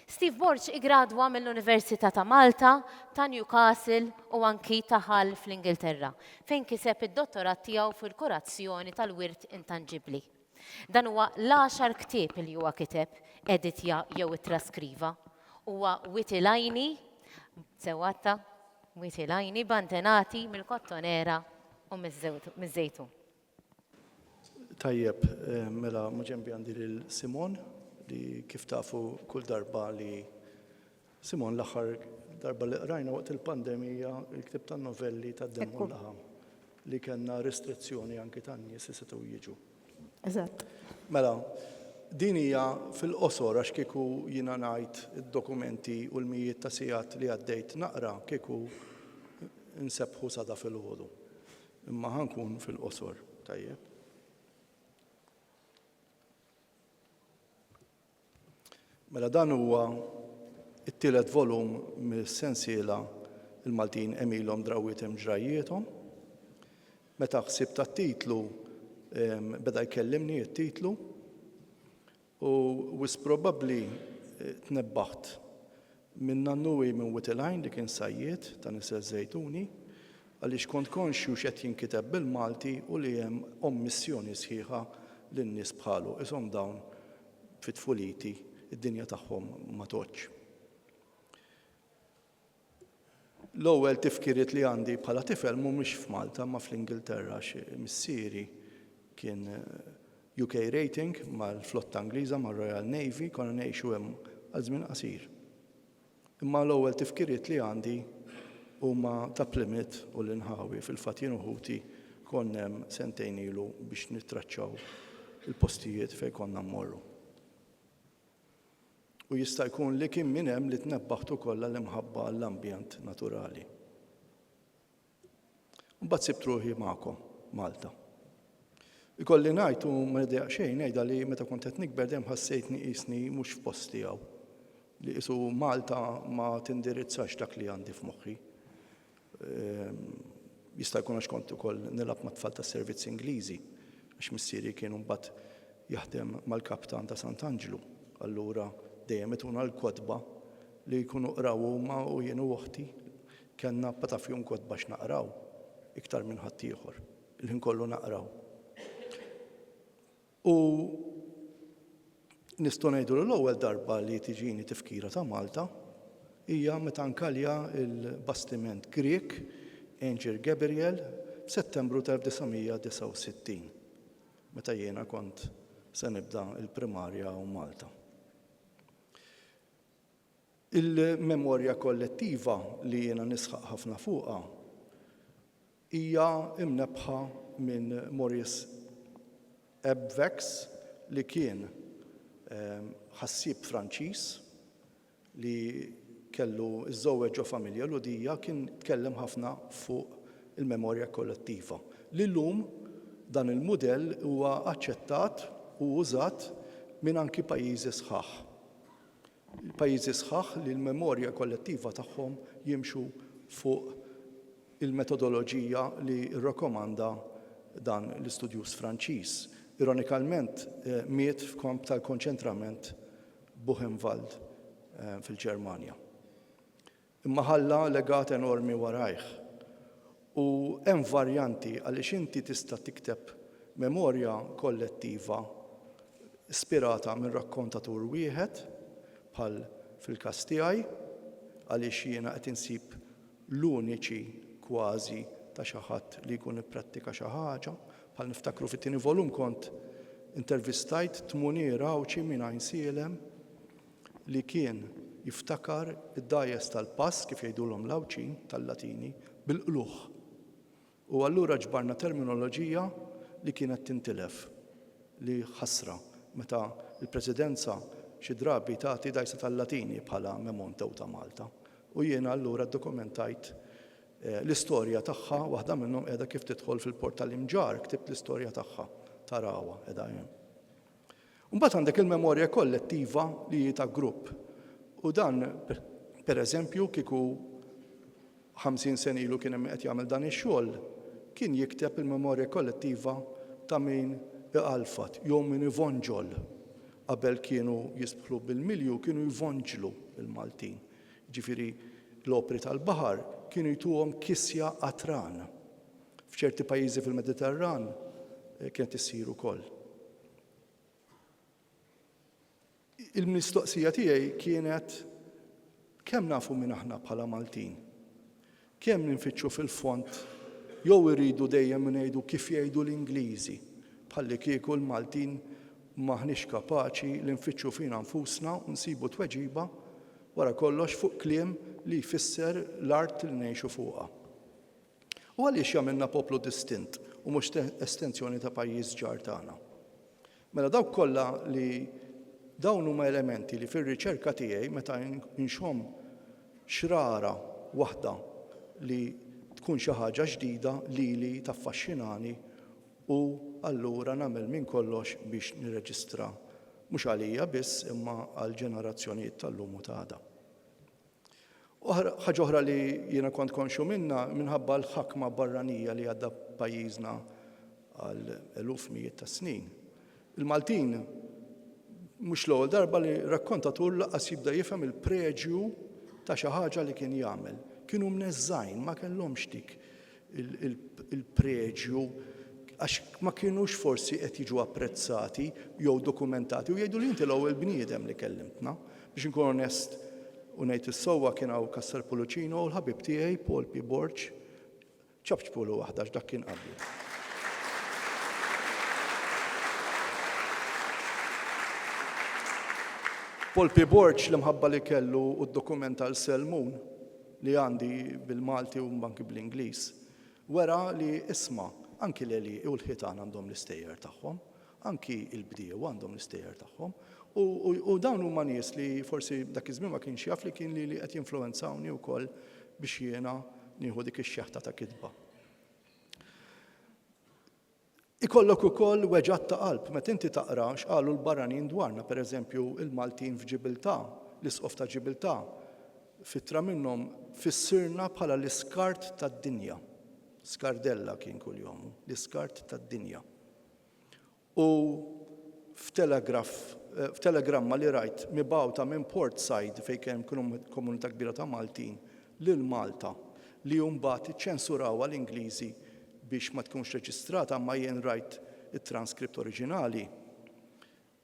Steve Borch igradwa mill-Università ta' Malta, ta' Newcastle u anki ta' Hull fl-Ingilterra, fejn kiseb id-dottorat tiegħu fil-kurazzjoni tal-wirt intangibbli. Dan huwa l-10 ktieb li huwa kiteb, editja jew ittraskriva. Huwa witilajni, sewatta, witilajni bantenati mill-kottonera u miż-żejtun. Tajjeb, mela maġembi għandi lil Simon li kif tafu kull darba li Simon l-aħħar darba li qrajna waqt il-pandemija il-ktib tan-novelli tad-Demmu l-Laħam li kellna restrizzjoni anke tan-nies li setgħu jiġu. Eżatt. Mela, din hija fil-qosor għax kieku jiena ngħid id-dokumenti u l-mijiet ta' sigħat li għaddejt naqra kieku nsebħu sada fil-ħodu. Imma ħankun fil-qosor, tajjeb. Mela dan huwa it-tielet volum mis-sensiela il-Maltin emilhom drawietem ġrajjietom. Meta ħsibt tat-titlu beda jkellimni it-titlu u wis probabbli tnebbaħt minn nannuwi minn Witilajn li kien sajjiet ta' nisa żejtuni għaliex kont konxju x'qed jinkiteb bil-Malti u li hemm ommissjoni sħiħa lin-nies bħalu ishom dawn fit-tfuliti id-dinja tagħhom ma toċ. L-ewwel tifkiriet li għandi bħala tifel mhumiex f'Malta ma fl-Ingilterra missieri kien UK rating mal-flotta Angliża mar-Royal Navy konna ngħixu hemm għal żmien qasir. Imma l-ewwel tifkiriet li għandi huma ta' Plymouth u l-Inħawi fil-fatt jien uħuti konna hemm sentejn ilu biex nittraċċaw il-postijiet fejn konna mmorru. U jista' jkun li kien minn hemm li tnebbaħtu kollha l-imħabba għall-ambjent naturali. Mbagħad sibt ruħi magħkom Malta. Ikolli ngħid u ma niddeq xejn ngħidha li meta kont qed nikber dejjem ħassejtni qisni mhux f'post tiegħu. Li qisu Malta ma tindirizzax dak li għandi f'moħħi. Jista' jkun għax kont ukoll nilab mat-tfal tas-servizz Ingliżi għax missieri kien mbagħad jaħdem mal-kaptan ta' Sant'Angelo. Allura dejjem ituna l-kotba li jkunu qraw huma u jien u oħti kellna patafjum kotba x'naqraw iktar minn ħadd ieħor. Il-ħin kollu naqraw. U nistgħu ngħidu l-ewwel darba li tiġini tifkira ta' Malta hija meta nkalja l-bastiment Grieg Angel Gabriel f'Settembru ta' 1969 meta jiena kont se nibda l-primarja u Malta. Il-memorja kollettiva li jiena nisħaq ħafna fuqha hija imnebħa minn Maurice Ebvex li kien ħassib Franċiż li kellu iż-żewweġ familja Ludija kien tkellem ħafna fuq il-memorja kollettiva. Li llum dan il-mudell huwa aċċettat u użat minn anki pajjiżi sħaħ. Il-pajjiżi sħaħ li l-memorja kollettiva tagħhom jimxu fuq il-metodoloġija li rrakkomanda dan l-istudjus Franċiż. Ironikalment, miet f'kamp tal-konċentrament Buchenwald fil-Ġermanja. Imma ħalla legat enormi warajh. U hemm varjanti għaliex inti tista' tikteb memorja kollettiva ispirata minn rakkontatur wieħed bħal fil-każ tiegħi għaliex jiena qed insib l-uniċi kważi ta' xi ħadd li jkun ipprattika xi ħaġa. Bħal niftakru fit-tieni volum kont intervistajt Tmuniera Awċi minn Għajnsielem li kien jiftakar id-dajes tal-Pass kif jgħidulhom l-Awċin tal-Latini bil-qluħ. U allura ġbarna terminoloġija li kienet tintilef, li ħasra meta il-Presidenza xi drabi tagħti dajsa tal-Latini bħala memontew ta' Malta. U jiena allura ddokumentajt l-istorja tagħha, waħda minnhom qiegħda kif tidħol fil-Port tal-Imġar, ktibt l-istorja tagħha tarawha qiegħda hemm. Mbagħad għandek il-memorja kollettiva li hi ta' grupp. U dan pereżempju kieku 50 sen ilu kien hemm qed jagħmel dan ix-xogħol, kien jikteb il-memorja kollettiva ta' min iqalfat, jew min ivonġol. Qabel kienu jisbħlu bil-milju, kienu jvonġlu il-Maltin. Ġifieri l-opri tal-baħar kienu jtuhom kisja qatran. F'ċerti pajjiżi fil-Mediterran kienet issir ukoll. Il-mistoqsija tiegħi kienet kemm nafu minn aħna bħala Maltin? Kemm ninfittxu fil-font jew irridu dejjem ngħidu kif jgħidu l-Ingliżi bħalli kieku l-Maltin maħniex kapaċi li nfittxu fina nfusna u nsibu tweġiba wara kollox fuq kliem li jfisser l-art li ngħixu fuqha. U għaliex jagħmilna poplu distint u mhux estensjoni ta' pajjiż ġar tagħna. Mela dawk kollha li dawn huma elementi li fir-riċerka tiegħi meta nxomm xrara waħda li tkun xi ħaġa ġdida lili taffaxxinani u allura nagħmel minn kollox biex nirreġistra mhux għalija biss imma għal ġenerazzjonijiet tal-lum u ta' għada. Ħaġa oħra li jiena kont konxu minnha minħabba l-ħakma barranija li għadda pajjiżna għal eluf mijiet ta' snin. Il-Maltin mhux l-ewwel darba li rakkontatur laqas jibda jifhem il-preġju ta' xi ħaġa li kien jagħmel. Kienu mneżżajn, ma kellhomx dik il-preġju għax ma kienux forsi qed jiġu apprezzati jew dokumentati u jgħidu li inti l-ewwel bniedem li kellimtna. Biex inkun onest u ngħid is-sewwa kien hawn Kasser Puluċino u l-ħabib tiegħi Paul P. Borch ċabċpulu waħda x'dak kien qabli. Paul P. Borch li mħabba li kellu u d-dokumenta l-Selmun li għandi bil-Malti u anki bl-Ingliż wera li isma' anki l-eli u l-ħitan għandhom l-istejjer tagħhom, anki l-bdiew għandhom l-istejjer tagħhom, u dawn huma nies li forsi dak iż-żmien ma kienx jaf li kien li qed jinfluwenzawni wkoll biex jiena nieħu dik ix-xeħta ta' kitba. Ikollok ukoll weġġat ta' qalb meta inti taqra x'qalu l-barranin dwarna, pereżempju il-Maltin f'Ġibiltà, l-isqof ta' Ġibiltà, fittra minnhom fissirna bħala l-iskart tad-dinja. Skardella kien kuljum, l-iskart tad-dinja. U f'telegramma li rajt mibgħuta minn Portside fejn kien komunità kbira ta' Maltin lil Malta li mbagħad iċċensuraw għall-Ingliżi biex ma tkunx reġistrata ma jien rajt it-transkript oriġinali.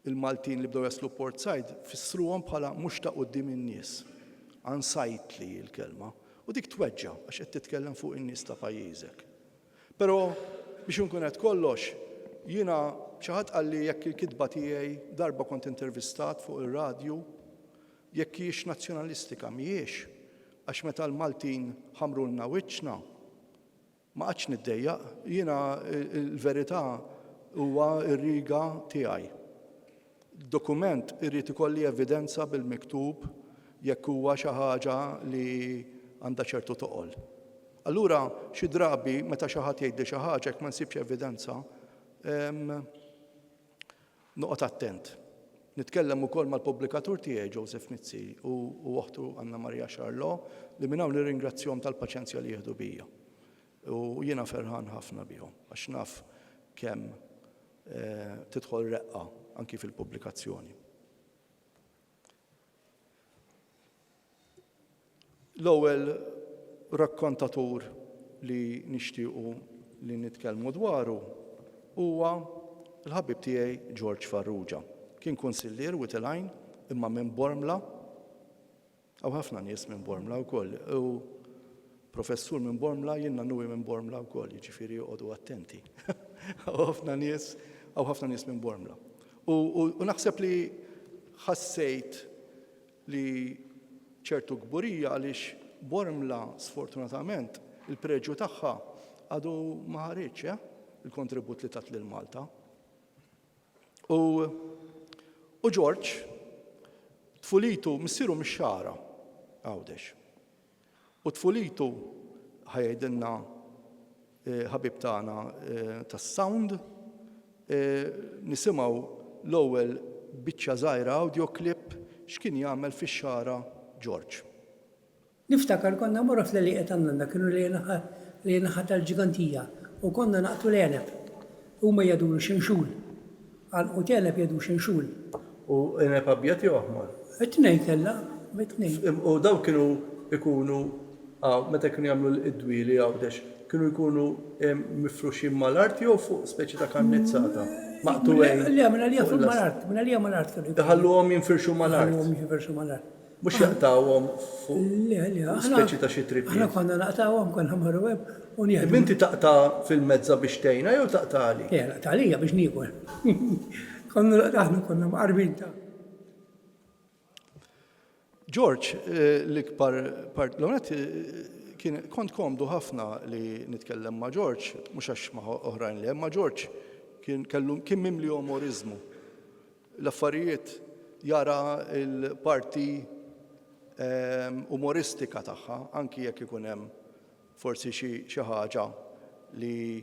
Il-Maltin li bdew jaslu Portside fissruhom bħala mhux ta' quddiem in-nies. Unsightly l-kelma. U dik tweġġa għax qed titkellem fuq in-nies ta' pajjiżek. Però biex inkun qed kollox, jiena xi ħadd qal li jekk il-kitba tiegħi darba kont intervistat fuq ir-radju jekk hijiex nazzjonalistika mhijiex għax meta l-Maltin ħamrulna wiċċna ma qatx niddejjaq, jiena l-verità huwa r-riga tiegħi. Dokument irrid ikolli evidenza bil-miktub jekk huwa xi ħaġa li għandha ċertu toqol. Allura xi drabi meta xi ħadd jgħidli xi ħaġa jekk ma nsibx evidenza, noqgħod attent. Nitkellem ukoll mal-pubblikatur tiegħi Joseph Mizzi u oħtu Anna Maria Xarlo li minn hawn nirringrazzjahom tal-paċenzja li jieħdu bija. U jiena ferħan ħafna bihom għax naf kemm tidħol reqqa anki fil-pubblikazzjoni. L-ewwel rakkontatur li nixtiequ li nitkellmu dwaru huwa l-ħabib tiegħi George Farrugia. Kien kunsillier Witilajn imma minn Bormla, hawn ħafna nies minn Bormla wkoll, u professur minn Bormla jien nannuhi minn Bormla wkoll, jiġifieri joqogħdu attenti. Hawn ħafna nies minn Bormla. U naħseb li ħassejt li ċertu kburija għaliex Bormla sfortunatament il-preġju tagħha għadu ma ħareġ il-kontribut li tat lil Malta. U George, tfulitu missieru mix-xara għawdex. U tfulitu ħajdinna ħabib tagħna tas-sound nisimgħu l-ewwel biċċa żgħira audio clip x'kien jagħmel fix-xara George. Niftakar konna morra fl-liqiet għandna kienu li naħa tal-ġigantija u konna naqtu l-eneb. Huma jaduru xinxul. Għal u teneb jadu xinxul. U eneb abjad jew aħmar? It-tnejn kella, it-tnejn. U daw kienu ikunu meta kienu jagħmlu l-idwili għawdex, kienu jkunu mifruxin mal-art jew fuq speċi ta' kannizzata? Maqtuwejn. Le, minna li fuq mal-art, minna li mal-art kienu. Ħalluhom jinfirxu mal-art. Ħalluhom jinfirxu mal-art. Mhux jaqtawhom fuq Le, speċi ta' xi trippiet. Aħna konna naqtawhom konna marru web u nieħdu. Inti taqta' fil-mezza biex tgħinha jew taqta' għali? Le, naqta' għalija biex niekol. Aħna konna mqarbin ta'. George, l-ikbar part l-għonet kont komdu ħafna li nitkellem ma' George, mhux għax ma' oħrajn li ma' George kien mimli umorizmu. L-affarijiet jara il-parti umoristika tagħha, anki jekk ikun hemm forsi xi ħaġa li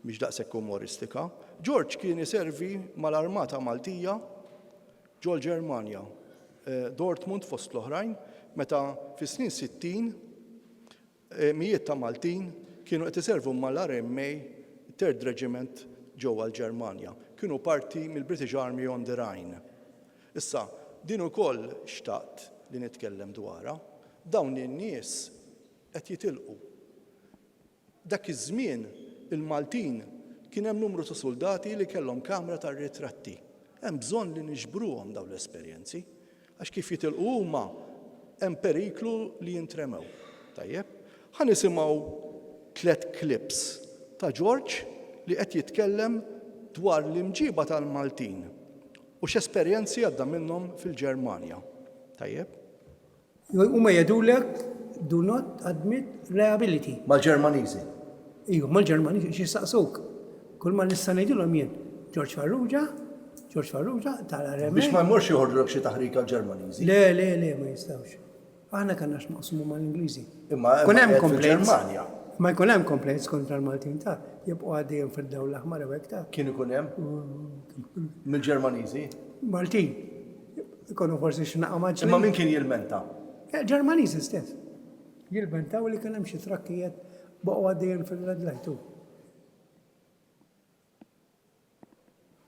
mhix daqshekk umoristika. George kien iservi mal-Armata Maltija ġol Ġermanja. Dortmund fost l-oħrajn, meta fis-snin 60 mijiet ta' Maltin kienu qed iservu mal-RMA 3rd Regiment ġewwa l-Ġermanja. Kienu parti mill-British Army on the Rhine. Issa, din ukoll xtaqt li nitkellem dwarha, dawn in-nies qed jitilqu. Dak iż-żmien il-Maltin kien hemm numru ta' soldati li kellhom kamra tar-ritratti. Hemm bżonn li niġbruhom dawn l-esperjenzi. Għax kif jitilqu huma hemm periklu li jintremew. Tajjeb? Ħa nisimgħu 3 clips ta' George li qed jitkellem dwar l-imġiba tal-Maltin u x'esperjenzi għadda minnhom fil-Ġermanja. Tajjeb? Huma jgħidulek do not admit liability. Mal-Ġermaniżi. Iju, mal-Ġermaniżi xi saqsuk. Kull ma nista' ngħidulhom jien George Farrugia tal-RMA. Biex ma jmurx joħorġu xi taħrik għall-Ġermaniżi. Le, ma jistawx. Aħna kanna x'maqsmu mal-Ingliżi. Imma Kun hemm complaints. fil-Ġermanja. Ma jkun hemm complaints kontra l-Maltin ta' jibqgħu għaddejjem fid-dawl l-aħmar hekk ta' Kien ikun hemm mill-Ġermaniżi. Maltin. Ikonu forsi x'naqa' maġġ. Imma min kien jilmenta? Ġermaniżi stess. Jilbentaw li kien hemm xi trakkijiet baqgħu għaddejjem fil-red light.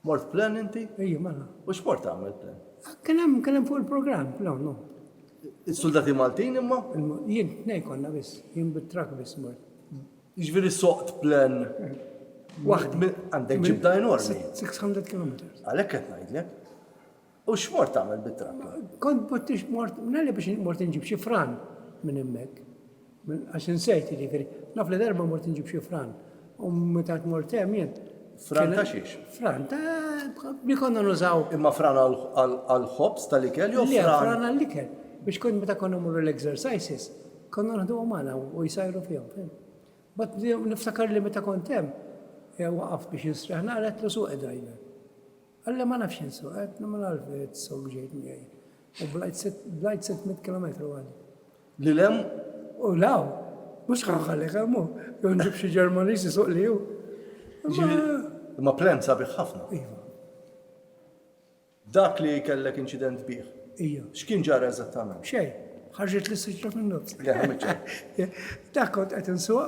Mort plan inti? Ejja, mela. U x'mort tagħmel plan? Kien hemm fuq il-programm, no. Is-soldati Maltin imma? Jien nej konna biss, jien bit-trak biss mort. Jiġifieri soqt plan Waħdi. għandek ġibda enormi. 600 kilometers. Għalhekk qed ngħidlek. U x'mort tagħmel bit-trakka? Kont bottix mort, nalli biex mort nġib xi fran minn hemmhekk. Għax insejt jiġifieri. Naf li darba mort nġib xi fran. U meta mort hemm jien. Fran ta' xiex? Fran ta' li konna nużaw. Imma fran għal-ħobs tal-ikel jew Le, fran? fran għall-ikel. Biex kont meta konna mmorru l-exercises, konna naħdu għamana u jisajru fihom. Bat niftakar li meta kont hemm, waqaf biex jinsraħ, naqret lu suq driver. Għalla ma nafx jinsu, għetna ma nalfet suq ġejt miegħi. U blajt 600 km għalli. Li lem? U law, mux ħanħalli għammu, jonġib xie Ġermaniżi suq li ju. Imma plan sabiħ ħafna. Iva, Dak li kellek inċident bih. ija. X'kien ġara eżattament? Xej, ħarġet li s-sġra minn nofs. Le, ħamiċċa. Dak kont qed insuq,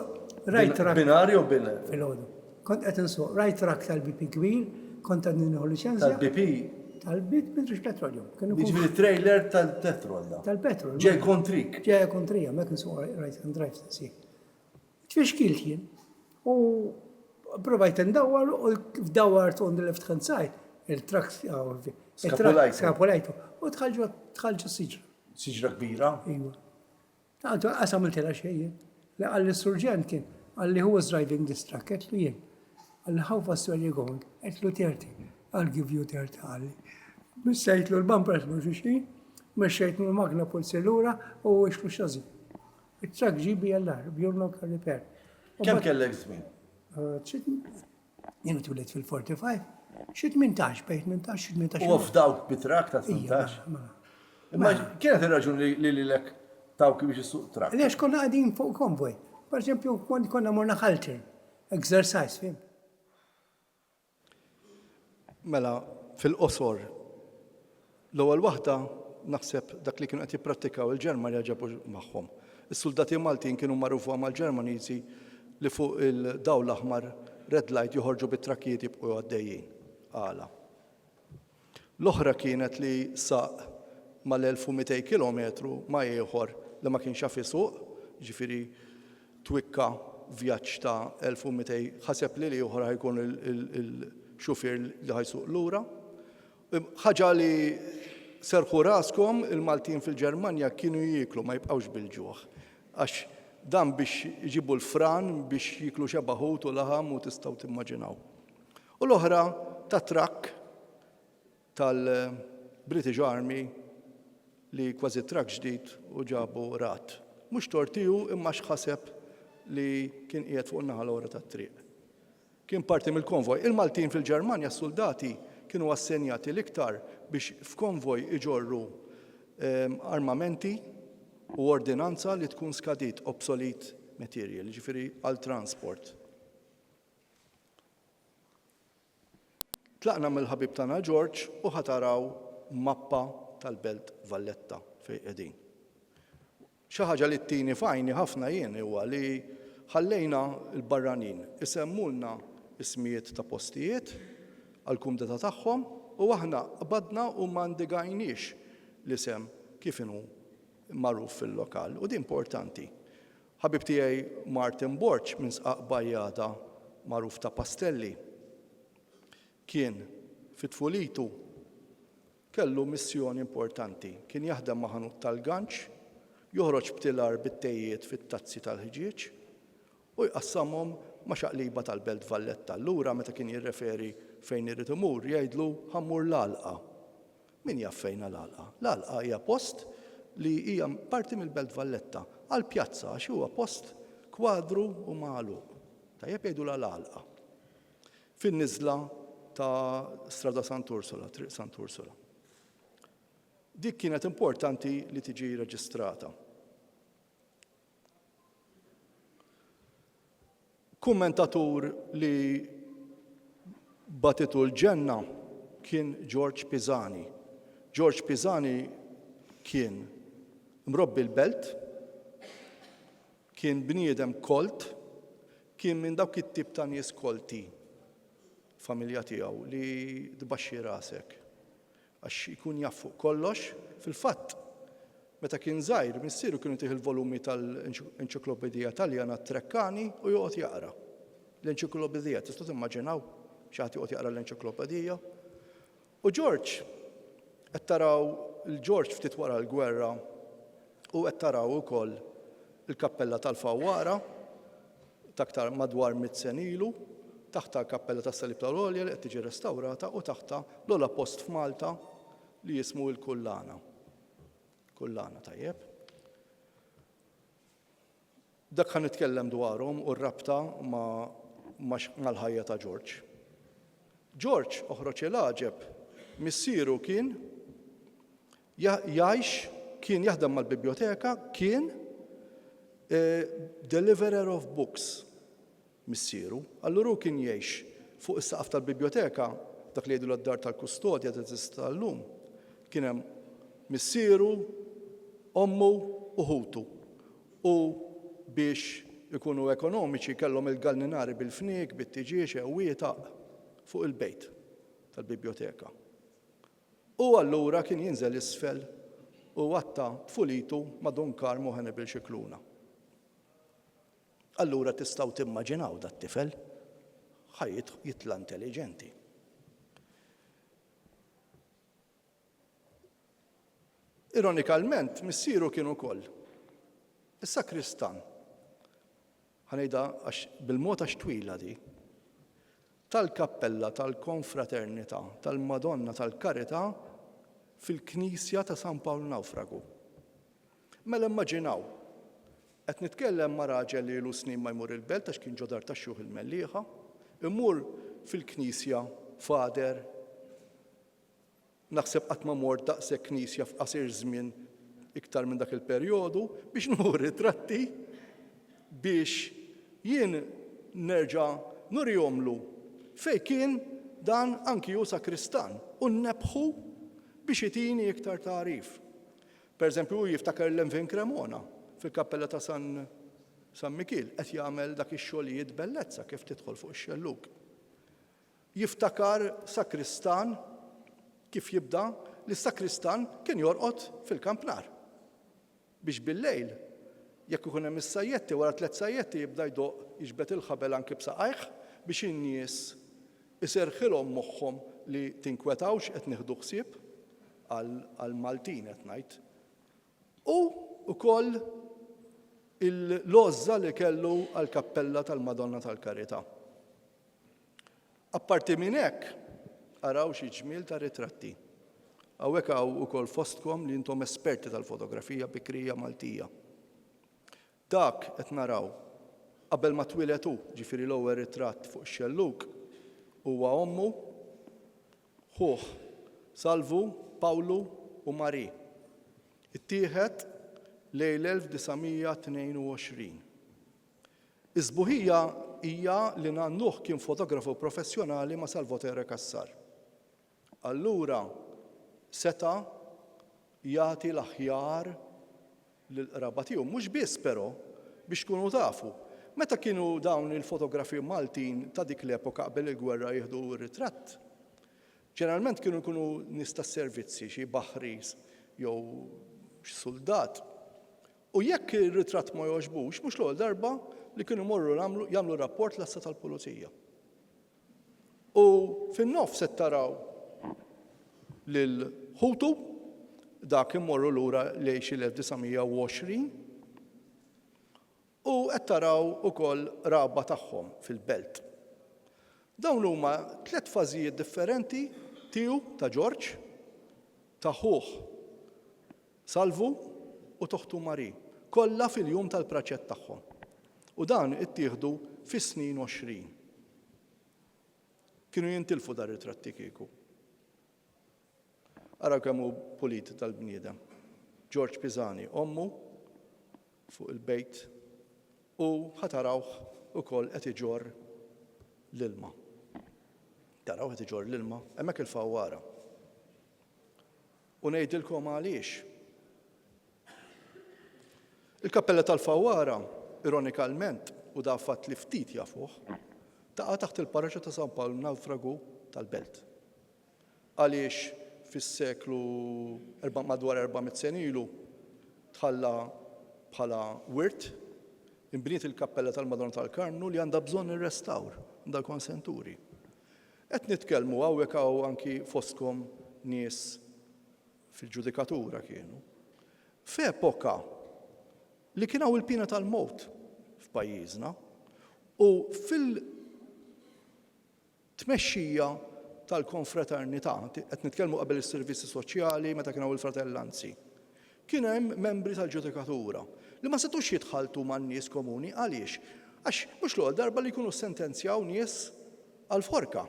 right track Binari u bil fil-ħodu. Kont qed insuq, right track tal-BP kbir, kont qed ninħu licenzja. tal-BP. Tal-bit British Petroleum. Jiġifieri trailer tal-petrol da. Tal-petrol. Ġej kontrik. Ġeja kontrija, mek nsuq right hand drive tassi. Tfixkilt jien. U provajt ndawwar u f'dawwart on the left hand side. Il-truck skapolajtu. U tħalġu s-siġra. Siġra kbira. Iwa. Għantu għasam il-tela xejjen. Għalli s-surġan kien, għalli who was driving this truck, għetlu jien. Għalli how fast were you going? Għetlu 30. I'll give you 30 għalli. Missajtlu l-bumpers mux xin, mexxejtlu l-magna pulsellura u ixlu xazi. Il-truck ġibi għallar, bjur local repair. Kemm kellek żmien? Jena twilet fil-45, xi 18, bej 18, 18. U f'dawk bitrak ta' 18. Imma kienet ir-raġuni li lek tawk biex issuq trak. Għaliex konna għadin fuq konvoj. Per esempio, konna morna culture, exercise, fim. Mela, fil-qosor, l-ewwel waħda naħseb dak li kienu qed jipprattikaw il-Ġermanja ġabu magħhom. Is-soldati Maltin kienu magħrufa mal-Ġermaniżi li fuq il-dawl l-aħmar red light joħorġu bit-trakkijiet jibqgħu għaddejjin għala. L-oħra kienet li saq mal-1200 kilometru ma ieħor li ma kienx jaf isuq, ġifieri twikka vjaġġ ta' 1200 ħaseb li ieħor ħajkun il-xufier li ħajsuq lura. Ħaġa li serħu raskom il-Maltin fil-Ġermanja kienu jieklu ma jibqgħux bil-ġuħ. Għax dan biex jġibu l-fran biex jiklu xabaħut u laħam u tistgħu timmaġinaw. U l-oħra ta' trakk tal-British Army li kważi trakk ġdid u ġabu rat. Mhux tortiju imma x'ħaseb li kien qiegħed fuq in-naħa l-ora tat-triq. Kien parti mill-konvoj. Il-Maltin fil-Ġermanja soldati kienu assenjati l-iktar biex f'konvoj iġorru armamenti u ordinanza li tkun skadit obsolete material, ġifiri għal-transport. Tlaqna mill-ħabib tagħna George u ħataraw mappa tal-Belt Valletta fejn qegħdin. Xi ħaġa li ttini fajni ħafna jien huwa li ħallejna l-barranin isemmulna ismijiet ta' postijiet għall-kumdita tagħhom u aħna qbadna u ma ndigajniex l-isem kif inhu magħruf fil-lokal u di importanti. Ħabib tiegħi Martin Borch minn Sqaq Bajjada magħruf ta' Pastelli kien fit-tfulitu kellu missjoni importanti. Kien jaħdem ma' ħanut tal-ganċ, joħroġ btilar bit-tejjiet fit-tazzi tal-ħġieġ u jqassamhom ma' xaqliba tal-Belt Valletta. Allura meta kien jirreferi fejn irid imur jgħidlu ħammur l-Għalqa. Min jaf fejn l-Għalqa? L-Għalqa hija post li hija parti mill-Belt Valletta għall-pjazza għax huwa post kwadru u magħluq. Tajjeb jgħidu l-Għalqa. Fin-niżla ta' Strada Sant'Ursula, Triq Sant'Ursula. Dik kienet importanti li tiġi reġistrata. Kummentatur li batitu l-ġenna kien George Pisani. George Pisani kien mrobbi l-belt, kien bniedem kolt, kien minn dawk it-tip ta' nies kolti familja tiegħu li tbaxxi rasek. Għax ikun jaf fuq kollox, fil-fatt meta kien żgħir missieru kienu tieħu il-volumi tal-Enċiklopedija Taljana Treccani u joqgħod jaqra. L-Enċiklopedija, tistgħu timmaġinaw xi ħadd joqgħod jaqra l-Enċiklopedija. U George qed taraw il-George ftit wara l-gwerra u qed taraw ukoll il-Kappella tal-Fawwara taktar madwar 100 sen ilu, taħta l-Kappella tas-Salib tal-Għolja li qed tiġi restawrata u taħta l-ogħla post f'Malta li jismu l-Kullana. Kullana tajjeb. Dak ħan nitkellem dwarhom u r-rabta mal-ħajja ta' George. George oħroġ il-għaġeb missieru kien jgħix kien jaħdem mal-biblioteka, kien deliverer of books missieru. Allura kien jgħix fuq is-saqaf tal-biblioteka, dak li jgħidu l-dar tal-kustodja teżista llum. Kien hemm missieru, ommu u ħutu. U biex ikunu ekonomiċi kellhom il-galninari bil-fnik, bit-tiġiex wietaq fuq il-bejt tal-biblioteka. U allura kien jinżel isfel u għatta tfulitu ma' Dunkar Moħene bil-Xikluna. Allura tistgħu timmaġinaw dat-tifel ħajt jitla intelligenti. Ironikalment, missieru kienu ukoll is-sakristan. Ħanejda bil-mod għax twila di tal-kappella tal-konfraternità tal-Madonna tal-Karità fil-Knisja ta' San Pawl Nawfragu. Mela immaġinaw, Qed nitkellem ma' raġel li ilu snin ma jmur il-belt għax kien ġodar tax-xjuħ il-mellieħa, immur fil-knisja fader, naħseb qatt ma mort daqshekk knisja f'qasir żmien iktar minn dak il-perjodu biex nuru ritratti biex jien nerġa' nurihomlu fejn kien dan anki hu sakristan u nnebħu biex itini iktar tarif. Pereżempju jiftakar l-Envin Cremona fil-kappella ta' San Mikil qed jagħmel dak ix-xogħlijiet bellezza kif tidħol fuq ix-xellug. Jiftakar sakristan kif jibda li s-sakristan kien jorqod fil-kampnar biex bil-lejl jekk ikun hemm is-sajjetti wara 3 sajjetti jibda jdoq jiġbed il-ħabel anki b'saqajh biex in-nies iserħilhom moħħhom li tinkwetawx qed nieħdu ħsieb għal Maltin qed ngħid. U wkoll il-lozza li kellu għall-kappella tal-Madonna tal-Karità. Apparti minn hekk, araw xi ġmiel ta' ritratti. Hawnhekk hawn ukoll fostkom li intom esperti tal-fotografija bikrija Maltija. Dak qed naraw qabel ma twilet hu, ġifieri l-ewwel ritratt fuq ix-xellug, huwa ommu, ħuh, Salvu, Pawlu u Mari. Ittieħed lejl 1922. Iż-sbuħija hija li nannuh kien fotografu professjonali ma' Salvatore Cassar. Allura seta' jagħti l-aħjar lill-qraba tiegħu, mhux biss però biex tkunu tafu. Meta kienu dawn il-fotografi Maltin ta' dik l-epoka qabel il-gwerra jieħdu ritratt, ġeneralment kienu jkunu nies tas-servizzi, xi baħris jew xi soldat. U jekk ir-ritratt ma jogħġbux, mhux l-ewwel darba li kienu morru jagħmlu rapport l-assa tal-pulizija. U fin-nofs qed taraw lil Hutu dak imorru lura lejn xi 1920 u qed taraw ukoll raba tagħhom fil-belt. Dawn huma 3 fażijiet differenti tiegħu ta' George, ta' ħuh Salvu u toħtu Mari, kollha fil-jum tal-praċett tagħhom. U dan ittieħdu fis-snin 20. Kienu jintilfu dar ritratti kieku. Araw kemm hu pulit tal-bniedem. George Pisani, ommu fuq il-bejt u ħatarawh ukoll qed iġorr l-ilma. Taraw qed iġorr l-ilma, hemmhekk il-fawwara. U ngħidilkom għaliex. Il-kappella tal-Fawwara, ironikalment, u da fatt li ftit jafuh, taqa' taħt il-paraċa ta' San Pawl nawfragu tal-belt. Għaliex fis-seklu madwar 400 sen ilu tħalla bħala wirt inbniet il-kappella tal-Madonna tal-Karnu li għandha bżonn ir-restawr, għandha konsenturi. Qed nitkellmu hawnhekk hawn anki fostkom nies fil-ġudikatura kienu. F'epoka li kien hawn il-pina tal-mowt f'pajjiżna u fil-tmexxija tal-konfraternità, qed nitkellmu qabel is-servizzi soċjali meta kien hawn il-fratellanzi. Kien hemm membri tal-ġudikatura li ma setux jitħaltu man-nies komuni għaliex? Għax mhux l-ewwel darba li jkunu sentenzjaw nies għal forka.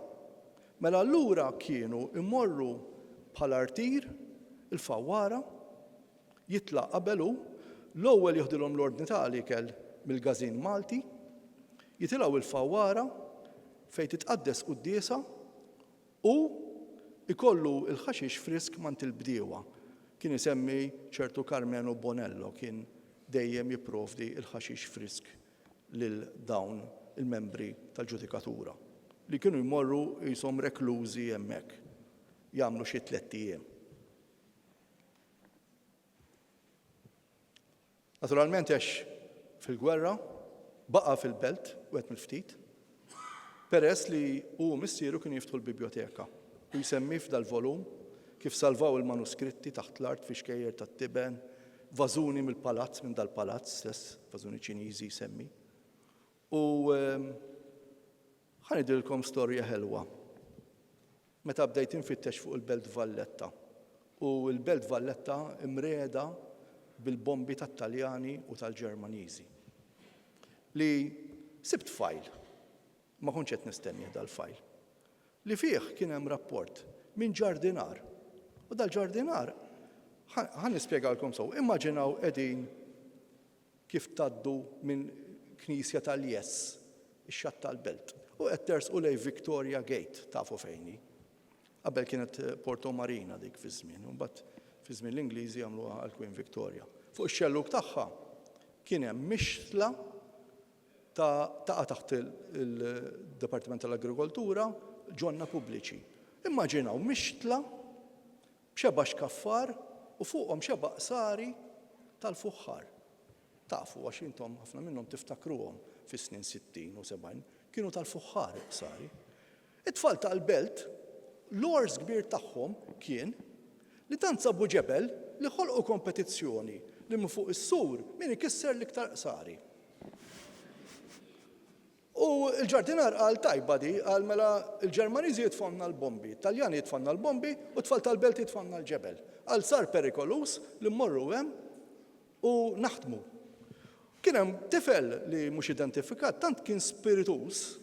Mela allura kienu immorru bħala artir il-fawwara jitlaq qabelu l-ewwel jieħdilhom l-ordni tal-ikel mill-Gażin Malti, jitilgħu il-fawwara fejn titqaddes quddiesa u ikollu il-ħaxix frisk mant il-bdiewa. Kien isemmi ċertu Carmenu Bonello, kien dejjem jipprovdi il-ħaxix frisk lil dawn il-membri tal-ġudikatura li kienu jmorru jisom reklużi hemmhekk, jagħmlu xi 3 ijiem. Naturalment għax fil-gwerra baqa' fil-belt wieħed mill-ftit, peress li hu missieru kien jiftħu l-biblioteka u jsemmi f'dal-volum kif salvaw il-manuskritti taħt l-art fi xkejjer tat-Tiben, vażuni mill-palazz minn dal-palazz stess, vażuni Ċiniżi jsemmi. U ħanidilkom storja ħelwa. Meta bdejt infittex fuq il-Belt Valletta. U l-Belt Valletta imreda bil-bombi tat-Taljani u tal-Ġermaniżi. Li sibt fajl, ma kontx qed nistenni dal-fajl, li fih kien hemm rapport minn ġardinar. U dal-ġardinar, ħan nispjegalkom sew, immaġinaw qegħdin kif tgħaddu minn Knisja tal-Jess, ix-Xatt tal-Belt, u qed tersqu lejn Victoria Gate, tafu fejni. Qabel kienet Porto Marina dik fi żmien, u mbagħad fi żmien l-Ingliżi għamluha għal Queen Victoria. Fuq ix-xelluk tagħha kien hemm mixtla taqa' taħt il-Dipartiment tal-Agrikoltura ġonna pubbliċi. Immaġinaw mixtla b'xeba' xkaffar u fuqhom xeba' qsari tal-fuħħar. Tafu għax intom ħafna minnhom tiftakruhom fis-snin 60 u 70 kienu tal-fuħħar qsari. It-tfal tal-Belt l-ors kbir tagħhom kien li tant sabu ġebel li ħolqu kompetizzjoni li minn fuq is-sur min ikisser l-iktar qsari. U l-ġardinar qal tajba di, qal mela l-Ġermaniżi jitfonna l-bombi, Taljani jitfonna l-bombi u tfal tal-Belt jitfonna l-ġebel. Qal sar perikolus li mmorru hemm u naħdmu. Kien hemm tifel li mhux identifikat, tant kien spiritus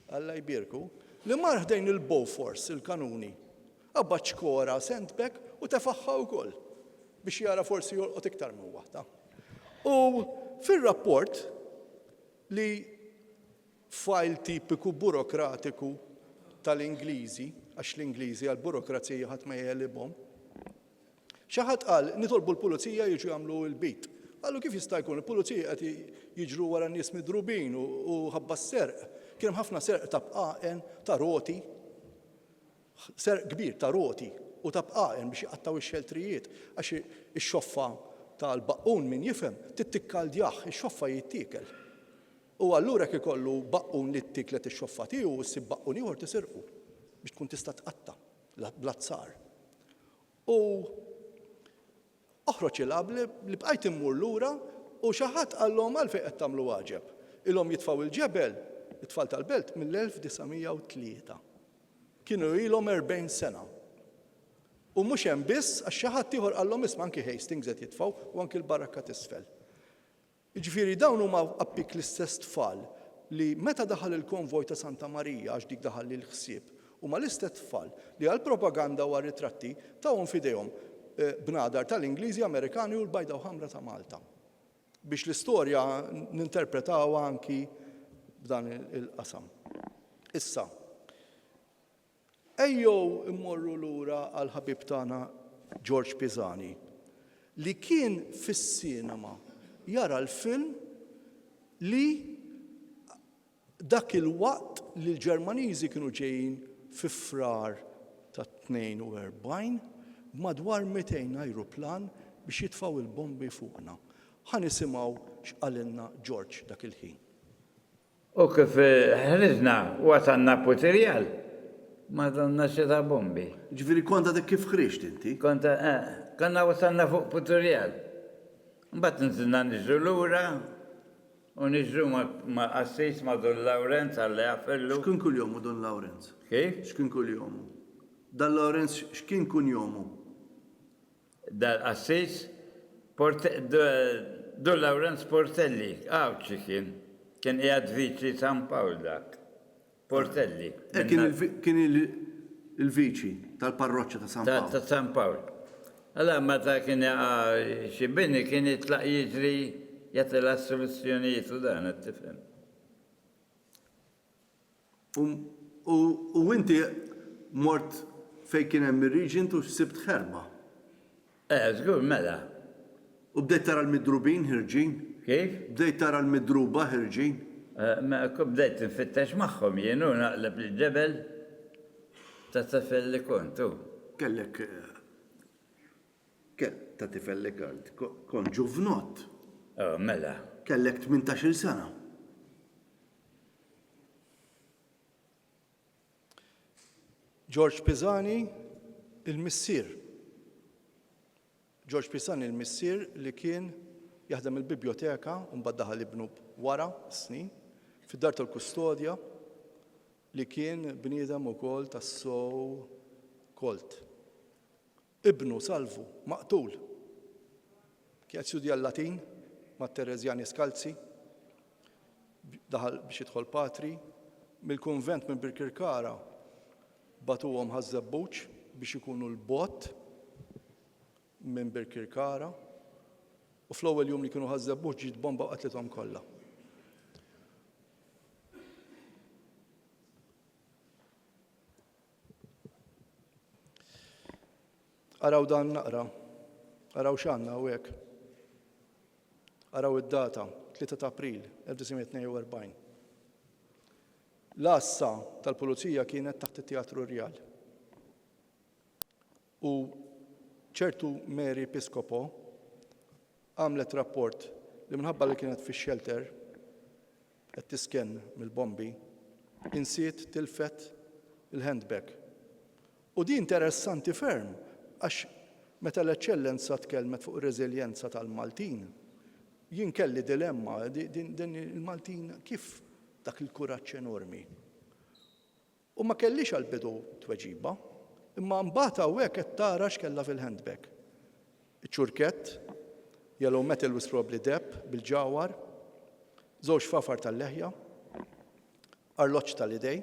Alla jbierku li mar ħdejn il-Bofors, il-kanuni, qabad xkora sandbag u tefaħħa wkoll biex jara forsi jolqot iktar minn waħda. U fir-rapport li fajl tipiku burokratiku tal-Ingliżi, għax l-Ingliżi għall-burokrazija ħadd ma jgħelibhom, xi ħadd qal nitolbu l-pulizija jiġu jagħmlu l-bit. Għallu kif jista' jkun il-pulizija qed jiġru wara n-nies midrubin u ħabba s-serq. Kien hemm ħafna serq ta' bqaqen, ta' roti, serq kbir ta' roti u ta' bqaqen biex jqattaw ix-xeltrijiet għax ix-xoffa tal-baqqun min jifhem tittikkaldjah, ix-xoffa jittikel. U allura jekk ikollu baqqun li ttiklet ix-xoffa tiegħu u ssib baqqun ieħor tisirqu biex tkun tista' tqatta bl-azzar. U oħroġ il-qab li bqajt immur lura u xi ħadd qallhom għalfejn qed tagħmlu waġeb. Ilhom jitfgħu il-ġebel, it-tfal tal-Belt mill-1903. Kienu ilhom 40 sena. U mhux hemm biss għax xi ħadd ieħor qallhom isma' anki Hastings qed jitfgħu u anki l-Barrakka t'isfel. Jiġifieri dawn huma appik l-istess tfal li meta daħal il-konvoj ta' Santa Marija għax dik daħal lil ħsieb huma l-istess tfal li għall-propaganda u għar-ritratti tawhom f'idejhom bnadar tal-Ingliżi, Amerikani u l-bajda u ħamra ta' Malta. Biex l-istorja ninterpretaw anki b'dan il-qasam. Issa, ejjew immorru lura għal ħabib tagħna George Pisani li kien fis-sinema jara l-film li dak il-waqt li l-Ġermaniżi kienu ġejjin fi frar ta' 42 madwar 200 ajruplan biex jitfgħu il-bombi fuqna. Ħa nisimgħu x'qalilna George dak il-ħin. U kif ħriġna wasanna Putirjal, ma donna xi ta' bombi. Ġifieri konta dak kif ħriġt inti? Konna wasanna fuq Putirjal. Mbagħad nżilna niġru lura u niġru ma' Assis ma' Don Lawrenz għalli għafellu. X'kien kull jomu Don Lawrenz? Kif? X'kien kull jomu? Don Lawrenz x'kien kun jomu? Assis Don Lawrenz Portelli, għawċi kien qiegħed viċi San Pawl dak. Portelli. Kien il-viċi tal-parroċċa ta' San Pawl. Ta' San Pawl. Allora meta kien xi bini kien jitlaq jiġri jagħti l-assoluzzjonijiet u dan qed tifhem. U inti mort fejn kien hemm ir-Reġent u sibt ħerba. Żgur mela. U bdejt tara l-midrubin ħirġin? Kif? Bdejt tara l-midruba ħirġin? Bdejt nfittex magħhom jien u naqleb l-ġebel ta' tifel li kontu. Kellek ta' tifel li kont. Kont ġuvnot. Mela. Kellek 18 sena. George Pisani il-missier. George Pisani il-missier li kien jaħdem il-biblioteka u mbagħad daħal ibnu wara snin fid-dar tal-kustodja li kien bniedem ukoll tas-sow kolt. Ibnu Salvu maqtul. Kien studja l-Latin ma' Terezjani Skalzi, daħal biex jidħol patri, mill-konvent minn Birkirkara batuhom ħażebbuċ biex ikunu l-bot minn Birkirkara u fl-ewwel jum li kienu ħażebbuċ ġiet bomba u qatlithom kollha. Araw dan naqra, araw x'għandna hawnhekk. Araw id-data, 3 ta' April 1942. L-assa tal-Pulizija kienet taħt it-Teatru Rjal. U ċertu Mary Piscopo għamlet rapport li minħabba li kienet fix-shelter qed tisken mill-bombi, insiet tilfet il-handbag. U di interessanti ferm għax meta l-eċċellenza tkellmet fuq ir-reżiljenza tal-Maltin, jien kelli dilemma din il-Maltin kif dak il-kuraġġ enormi. U ma kellix għal-bidu tweġiba, imma mbagħad hawnhekk qed tara x'kellha fil-handbag. Iċ-ċurkett, yellow metal with probably deb bil-ġawar, żewġ fafar tal-leħja, arloġġ tal-idej,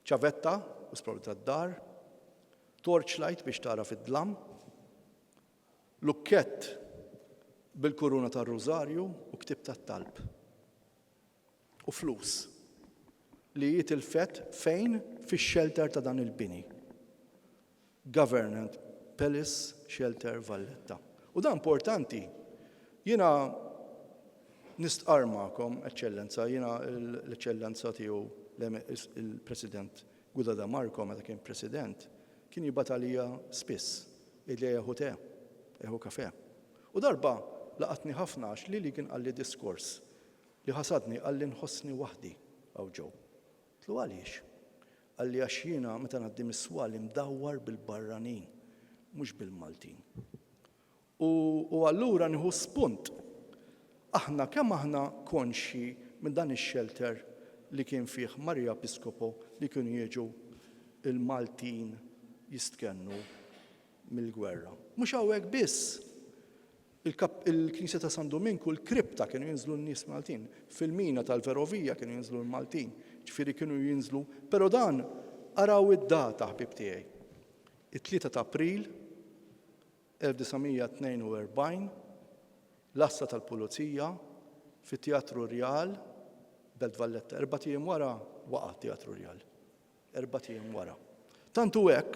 ċavetta with probably tad-dar, torchlight biex tara fid-dlam, lukkett bil-kuruna tar-Rużarju u ktib tat-talb. U flus li jitilfet fejn fix-shelter ta' dan il-bini. Government Palace Shelter Valletta. U dan importanti. Jiena nistqarmakom, Eċċellenza, jiena l-Eċċellenza tiegħu il-President Guda da Marco meta kien President, kien jibatalija spiss, illi eħu te, eħu kafe. U darba laqatni ħafna għax li kien għalli diskors li ħasadni għalli nħossni waħdi għaw ġew. Tlu għaliex? Għalli għax jiena meta ngħaddi mis-swali mdawwar bil-barranin, mhux bil-Maltin. U allura nieħu spunt. Aħna kemm aħna konxi minn dan ix-shelter li kien fih Marja Piscopo li kienu jiġu il-Maltin jistkennu mill-gwerra. Mhux hawnhekk biss. Il-Knisja ta' San Dominku, l-kripta kienu jinżlu n-nies Maltin. Fil-mina tal-Verovija kienu jinżlu l-Maltin. Ġifieri kienu jinżlu. Però dan araw id-data ħbib tiegħi. It-3 ta' April 1942 l-assa tal-Pulizija fit-Teatru Rjal Belt Valletta. 4 ijiem wara waqa' Teatru Rjal. 4 ijiem wara. Tantu hekk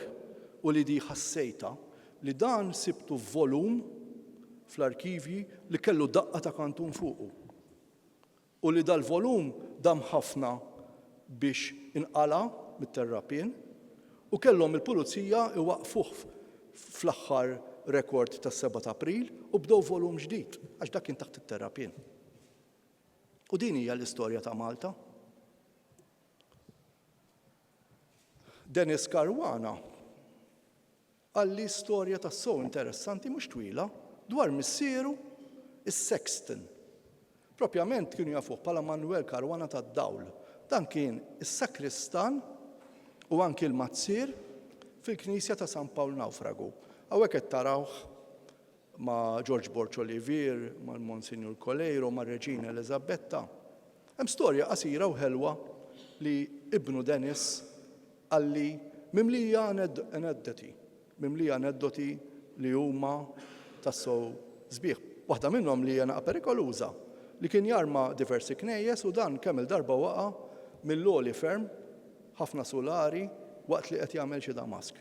u li di ħassejta li dan sibtu volum fl-arkivji li kellu daqqa ta' kantun fuqu. U li dal-volum dam ħafna biex inqala mit-terrapien u kellhom il-Pulizija iwaqfuh fl-aħħar rekord tas-7 ta' April u bdew volum ġdid għax dak kien taħt it-terrapien. U din hija l-istorja ta' Malta. Dennis Caruana għalli storja ta' so interessanti mhux twila dwar missieru is-Sexton. Propjament kienu jafuh bħala Manuel Caruana tad-Dawl. Dan kien is-sakristan u anki l-mazzier fil-Knisja ta' San Pawl Nawfragu. Hawnhekk qed tarawh ma' George Borch Olivier, ma' Monsignor Colejro, ma' Reġina Elisabetta. Hemm storja qasira u ħelwa li ibnu Dennis għalli mimlija aneddoti li huma tassew sbieħ. Waħda minnhom li hija perikoluża li kien jarma diversi knejjes u dan kemm il-darba waqa' mill-loli ferm ħafna solari waqt li qed jagħmel xi damask.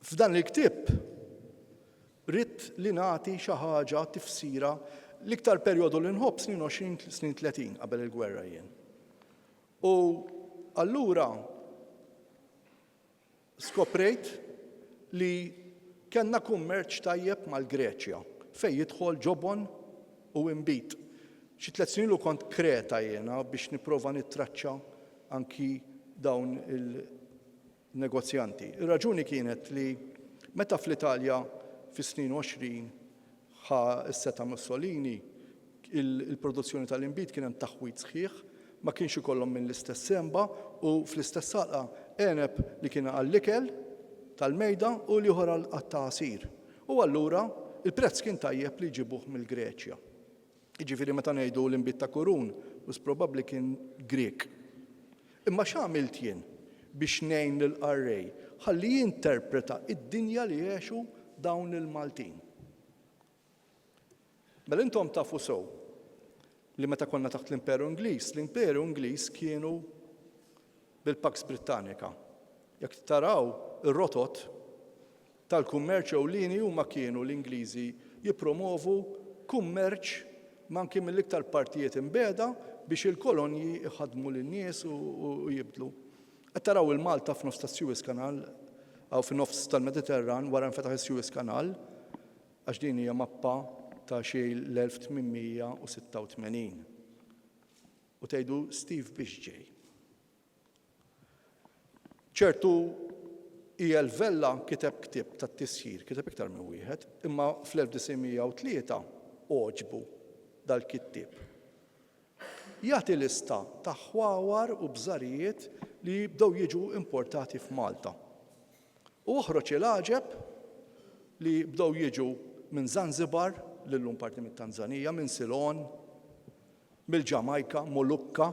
F'dan il-ktieb rid li nagħti xi ħaġa tifsira l-iktar perjodu li nħobb snin 20 snin 30 qabel il-gwerra jien. U allura skoprejt li kellna kummerċ tajjeb mal-Greċja fejn jidħol ġobon u imbit. Xi 3 snin ilu kont Kreta jiena biex nipprova nittraċċa anki dawn il-negozjanti. Ir-raġuni kienet li meta fl-Italja fis-snin 20 ħa s-seta Mussolini il-produzzjoni tal-imbit kien hemm taħwit sħiħ, ma kienx ikollhom minn l-istess semba u fl-istess salqa eneb li kien għall-ikel tal-mejda u l-ieħor għat-taqsir. U allura il-prezz kien tajjeb li jġibuh mill-Greċja. Jiġifieri meta ngħidu l-inbit ta' Kurun, was probabbli kien Grek. Imma x'għamilt jien biex ngħin lill-qarrej ħalli jinterpreta id-dinja li jgħixu dawn il-Maltin. Mela intom tafu sew li meta konna taħt l-Imperu Ingliż kienu bil-Pax Britannica. Jekk taraw ir-rotot tal-kummerċ ewlieni huma kienu l-Ingliżi jippromovu kummerċ manki mill-iktar partijiet imbeda biex il-kolonji iħadmu lin-nies u jibdlu. Qed taraw il-Malta f'nofs tas-Suez Canal aw f'nofs tal-Mediterran wara nfetaħ is-Suez Canal għax din hija mappa ta' xi l-1886. U tgħidu Steve biex ġej. ċertu E.L. Vella kiteb ktieb tat-tisjir, kiteb iktar minn wieħed, imma fl-1903 oġbu dal-kittieb. Jagħti lista ta' ħwawar u bżarijiet li jibdew jiġu importati f'Malta. U oħroġ il-għaġeb li bdew jiġu minn Zanzibar, l-lum parti mit Tanzanija, minn Ceylon, mill-Ġamajka, Molukka,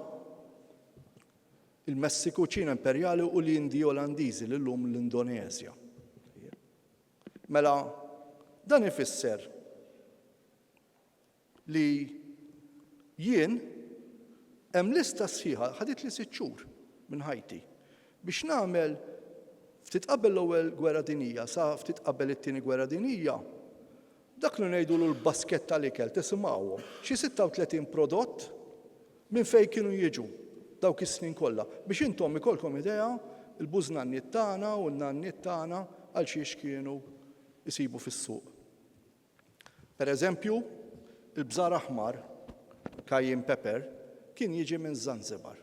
il-Messiku, ċina imperjali u l-Indi Olandiżi l-lum l-Indonezja. Mela, dan ifisser li jien hemm lista sħiħa ħadit li 6 xhur minn ħajti biex nagħmel ftit qabel l-ewwel gwerra dinjija sa ftit qabel it-tieni gwerra dinjija dak li ngħidulu l-baskett tal-ikel tisimgħuhom xi 36 prodott minn fejn kienu jiġu dawk is-snin kollha biex intom ikolkom idea il-bużnanniet tagħna u n-nanniet tagħna għal xiex kienu jsibu fis-suq. Pereżempju, il-bżar aħmar, cayenne pepper, kien jiġi minn Zanzibar.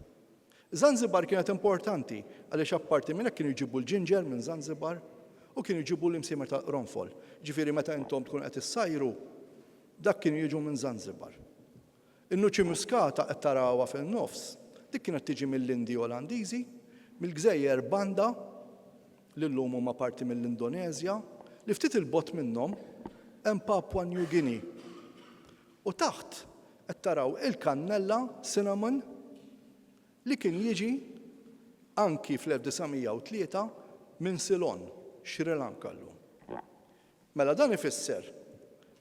Zanzibar kienet importanti għaliex apparti minn hekk kienu jġibu l-ġinġer minn Zanzibar u kienu jġibu l-imsiemer ta' qronfol. Ġifieri meta intom tkun qed issajru, dak kienu jiġu minn Zanzibar. In-nuċi muskata qed tarawha fin-nofs, dik kienet tiġi mill-Indi Olandiżi, mill-Gżejjer Banda, li llum huma parti mill-Indonezja, li ftit il-bot minnhom hemm Papua New Guinea. U taħt qed taraw il-kannella cinnamon li kien jiġi anki fl-1903 minn Ceylon, Sri Lanka llum. Mela dan ifisser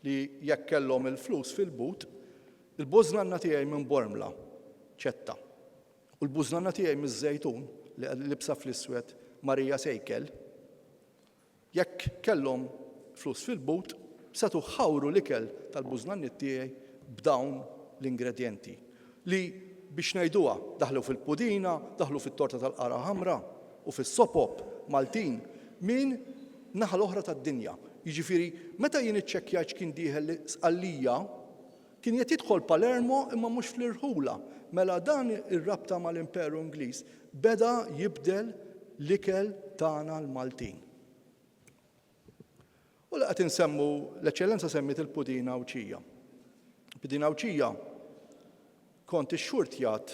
li jekk kellhom il-flus fil-but, il-bużnanna tiegħi minn Bormla, ċetta. U l-bużnanna tiegħi miż-Żejtun li libsa fl-iswed Marija Sejkel, jekk kellhom flus fil-but, setu ħawru l-ikel tal-bużnanniet tiegħi b'dawn l-ingredjenti li biex ngħiduha daħlu fil-pudina, daħlu fit-torta tal-qara ħamra u fis-sopop Maltin minn naħa l-oħra tad-dinja. Jiġifieri meta jien iċċekkjajt kien dieħel sqallija kien qed jidħol Palermo imma mhux fl-irħula. Mela dan ir-rabta mal-Imperu Ingliż beda jibdel l-ikel tagħna l-Maltin. U laqgħet insemmu l-eċċellenza semmit il-pudina awċija. Pudina awċija kont ix-xurtjat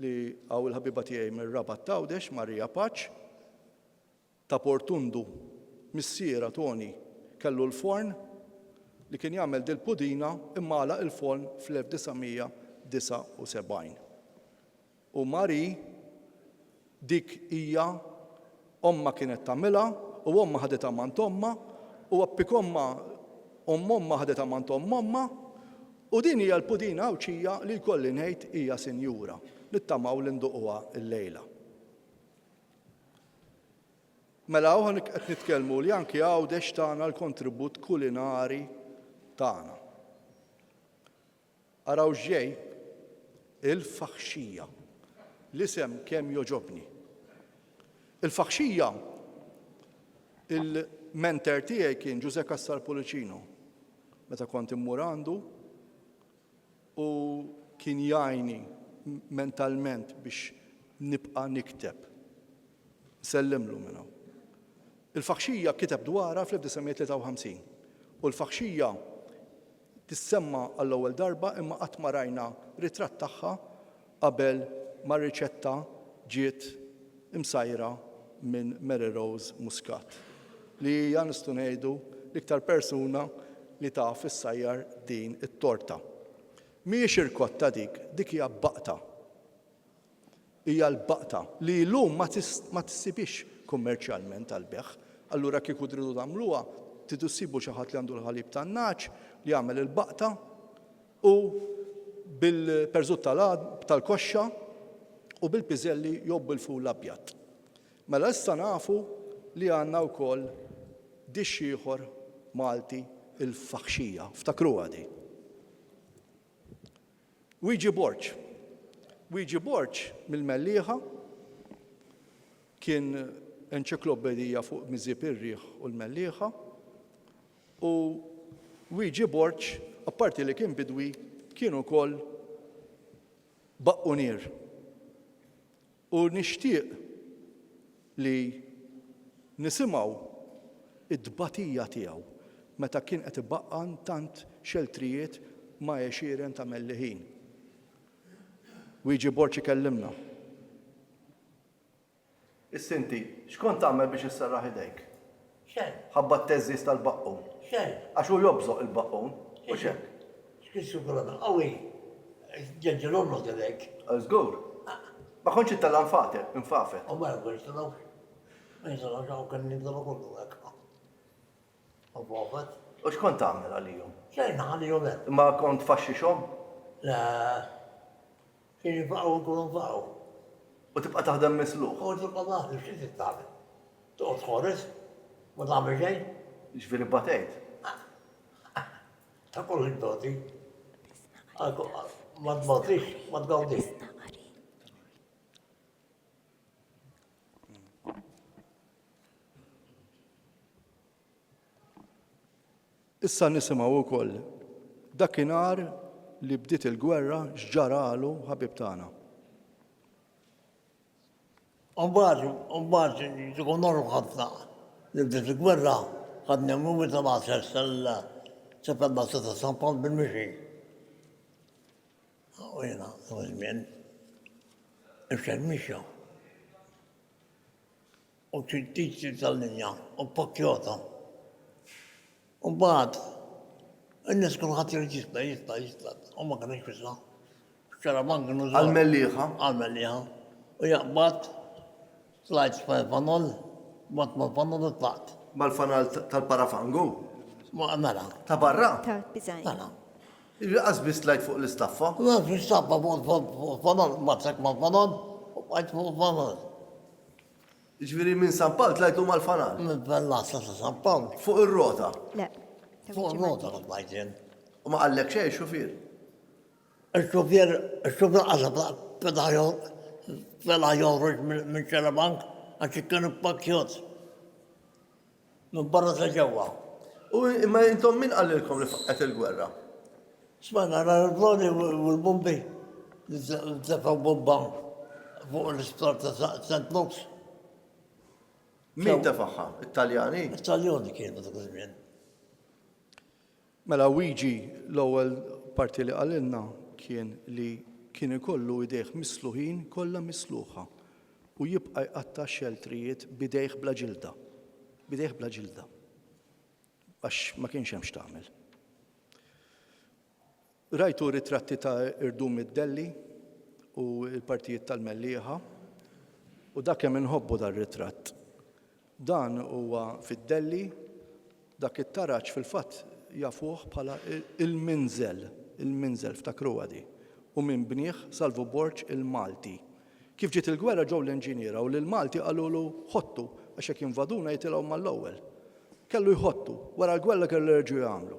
li għaw il-ħabiba tiegħi mir-Rabat Tawdex, Marija Paċ, ta' Portundu, missiera Toni kellu l-forn li kien jagħmel dil-pudina immala il-forn fl-1979. U Mari dik hija omma kienet tagħmilha u omma ħadetha mant omma u appik omma ħadetha mant omma u din hija l-pudina awċija li jkolli ngħid hija sinjura li ttamaw li nduquha l-lejla. Mela hawn qed nitkellmu li anke Għawdex tagħna l-kontribut kulinari tagħna. Araw ġej il-faħxija l-isem kemm joġobni. Il-faħxija il-mentor tiegħi kien Giuseppe Cassar Policino meta kont immur għandu u kien jgħinni mentalment biex nibqa' nikteb. Sellimlu minnu. Il-faħxija kiteb dwarha fl-1953 u l-faħxija tissemma għall-ewwel darba imma qatt ma rajna ritratt tagħha qabel ma r-riċetta ġiet imsajra minn Mary Rose Muscat. li hija nistgħu ngħidu l-iktar persuna li taf issajjar din it-torta. Mhijiex irkotta dik hija baqta. Hija l-baqta li llum ma tissibix kummerċjalment għall-beħ. Allura kieku tridu tagħmluha, tridu ssibu xi ħadd li għandu l-ħalib tan-naċ li jagħmel il-baqta u bil-perżut tal-koxxa u bil-piżelli jobbu l-fuq l-abjad. Mela issa nafu li għandna wkoll dix ieħor Malti il-faħxija, ftakruha di. Ouija board. Ouija board mill-Mellieħa kien enċiklopedija fuq miżieb ir-riħ u l-Mellieħa u Ouija board, apparti li kien bidwi, kien ukoll baqqunier. U nixtieq li nisimgħu id-dbatija tiegħu meta kien qed ibaqqan tant xeltrijiet ma' għexieren ta' Mellieħin. Ouija board ikellimna. Is-sinti, x'kont tagħmel biex issarraħ idejk? Xejn. Ħabba t-teżżis tal-baqqun. Xejn. Għax hu jobżoq il-baqqun. U x'hekk? X'kissu kolonna qawwi. Ġenġelollu għalek. Żgur. Ma kontx it-tallan infafet. U ma jistgħu. Ma jistgħu xaw kan nibdalu kollu hekk. U bofet. U x'kont tagħmel għalihom? Xejn ħalihom hekk. Ma kont tfaxxixhom? La. Kien jifaqgħu nkunu nfaqgħu. U tibqa' taħdem misluħ. U tibqa' taħdem x'inti tagħmel? Toqgħod tħores? Ma tagħmel xejn? Ġifieri batejt. Ta' kollu id-doti. Ma tbagħtix, ma tgawdix. Issa nisimgħu wkoll dakinhar li bdiet il-gwerra x'ġaralu ħabib tagħna. Umbagħad tkun norru ħafna li bdiet il-gwerra ħadna mumi ta' maċer sal-ċepel ta' San Pawl bil-mixi. U jiena, żmien, imxel mixja. U ċittiċi tal-linja, u pakkjota. Umbagħad, in-nies kull ħadd jitla. U ma kienx fisla. Xarabank kienu żgħar. Għall-Mellieħa? Għall-Mellieħa. U jaqbad, tlajt mal-fanol, bat mal-fanol u tlaqt. Mal-fanal tal-parafangu? Mela. Ta' barra? Tal-Piżajn. Mela. Irqas biss tlajt fuq l-istaffa? Ma fi stappa fuq fanol, matzek mal-fanol, u bqajt fuq fanol. Ġifieri minn San Pawl tlajtu mal-fanal? Minn bella sa San Pawl. Fuq ir-rota? Le. Fuq nota kont bajtien. U ma qallek xejn xufier? Il-xufier qasab peda jorruġ minn Xarabank għax kienu pakkjot. Minn barra ta' ġewwa. U imma intom min qallilkom li faqqet il-gwerra? Smajna l-aeroplani u l-bombi li tefaw bomba fuq l-isptar ta' St. Luke's. Min tefaħħa? Italjani? Italjani kienu dak iż-żmien. Mela Ouija l-ewwel parti li qalilna kien li kien ikollu idejh misluħin kollha misluħa u jibqa' jqatta' xeltrijiet bidejh bla ġilda. Bidejh bla ġilda. Għax ma kienx hemm x'tagħmel. Rajtu ritratti ta' Irdum id-Delli u l-partijiet tal-Mellieħa u dak kemm inħobbu dar-ritratt. Dan huwa fid-Delli, dak it-taraġġ fil-fatt jafuh bħala il-minżel ftakruha di. U minn bnieh Salvo Borġ il-Malti. Kif ġiet il-gwerra ġew l-inġiniera u lil-Malti qalulu ħottu għax hekk jinvaduna jitilgħu mal-ewwel. Kellu jħottu, wara l-gwerra kellu jerġgħu jagħmlu.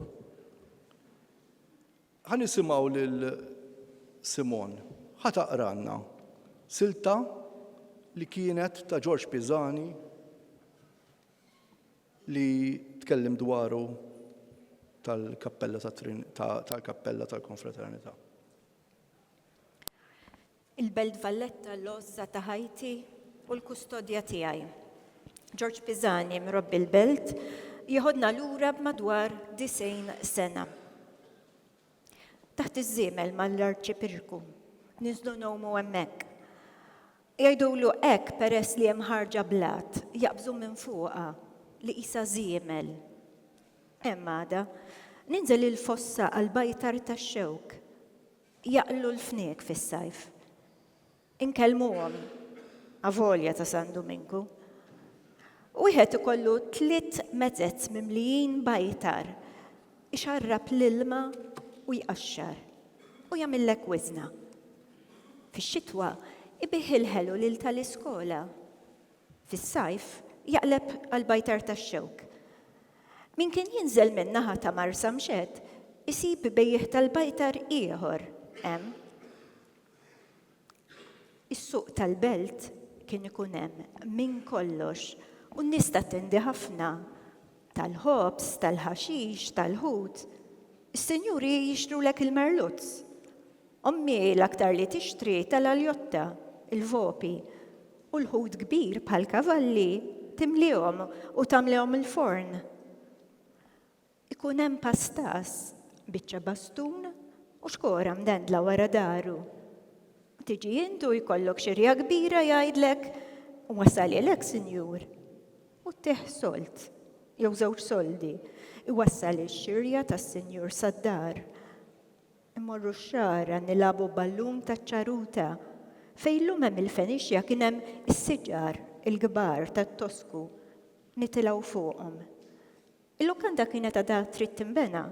Ħa nisimgħu lil Simon, ħa taqranna silta li kienet ta' George Pisani li tkellim dwaru tal-kappella tal-konfraternità. Il-Belt Valletta l-Ozza ta' Ħajti u l-kustodja tiegħi. George Pisani mirobbi l-Belt jieħodna lura b'madwar 90 sena. Taħt iż-żiemel mal-Arċipirku, niżlu nowmu hemmhekk. Jgħidulu hekk peress li hemm ħarġa blat, jaqbżu minn fuqha li qisha żiemel. Hemm għada, ninżel il-fossa għall-bajtar tax-xewk, jaqlu l-fniek fis-sajf. Inkellmuhom avolja ta' San Dominku. Wieħed ikollu 3 mezzezz mimlijin bajtar, ixarrab l-ilma u jqaxxar u jagħmillek wiżna. Fix-xitwa ibih il-ħelu lil tal-iskola. Fis-sajf jaqleb għall-bajtar tax-xewk. Min kien jinżel minn naħa ta' Marsa Mxed, isib bejjeħ tal-bajtar ieħor hemm. Is-suq tal-belt kien ikun hemm minn kollox u n-nies tattendi ħafna tal-ħobs, tal-ħaxix, tal-ħut. Is-sinjuri jixtrulek il-merluzz. Ommi l-aktar li tixtri tal-aljotta, il-vopi, u l-ħut kbir bħal kavalli timlihom u tamlihom il-forn. Ikun hemm pastas, biċċa bastun u xkora mdendla wara daru. Tiġi intu jkollok xirja kbira jgħidlek u wasalilek, sinjur. U tieħ solt, jew żewġ soldi, iwassal ix-xirja tas-sinjur sad-dar. Immorru x-xara nilabu ballun taċ-ċaruta fejn llum hemm il-Fenixja kien hemm is-siġar il-kbar tat-Tosku nitilgħu fuqhom. Il-lukanda kienet għadha trid tinbena.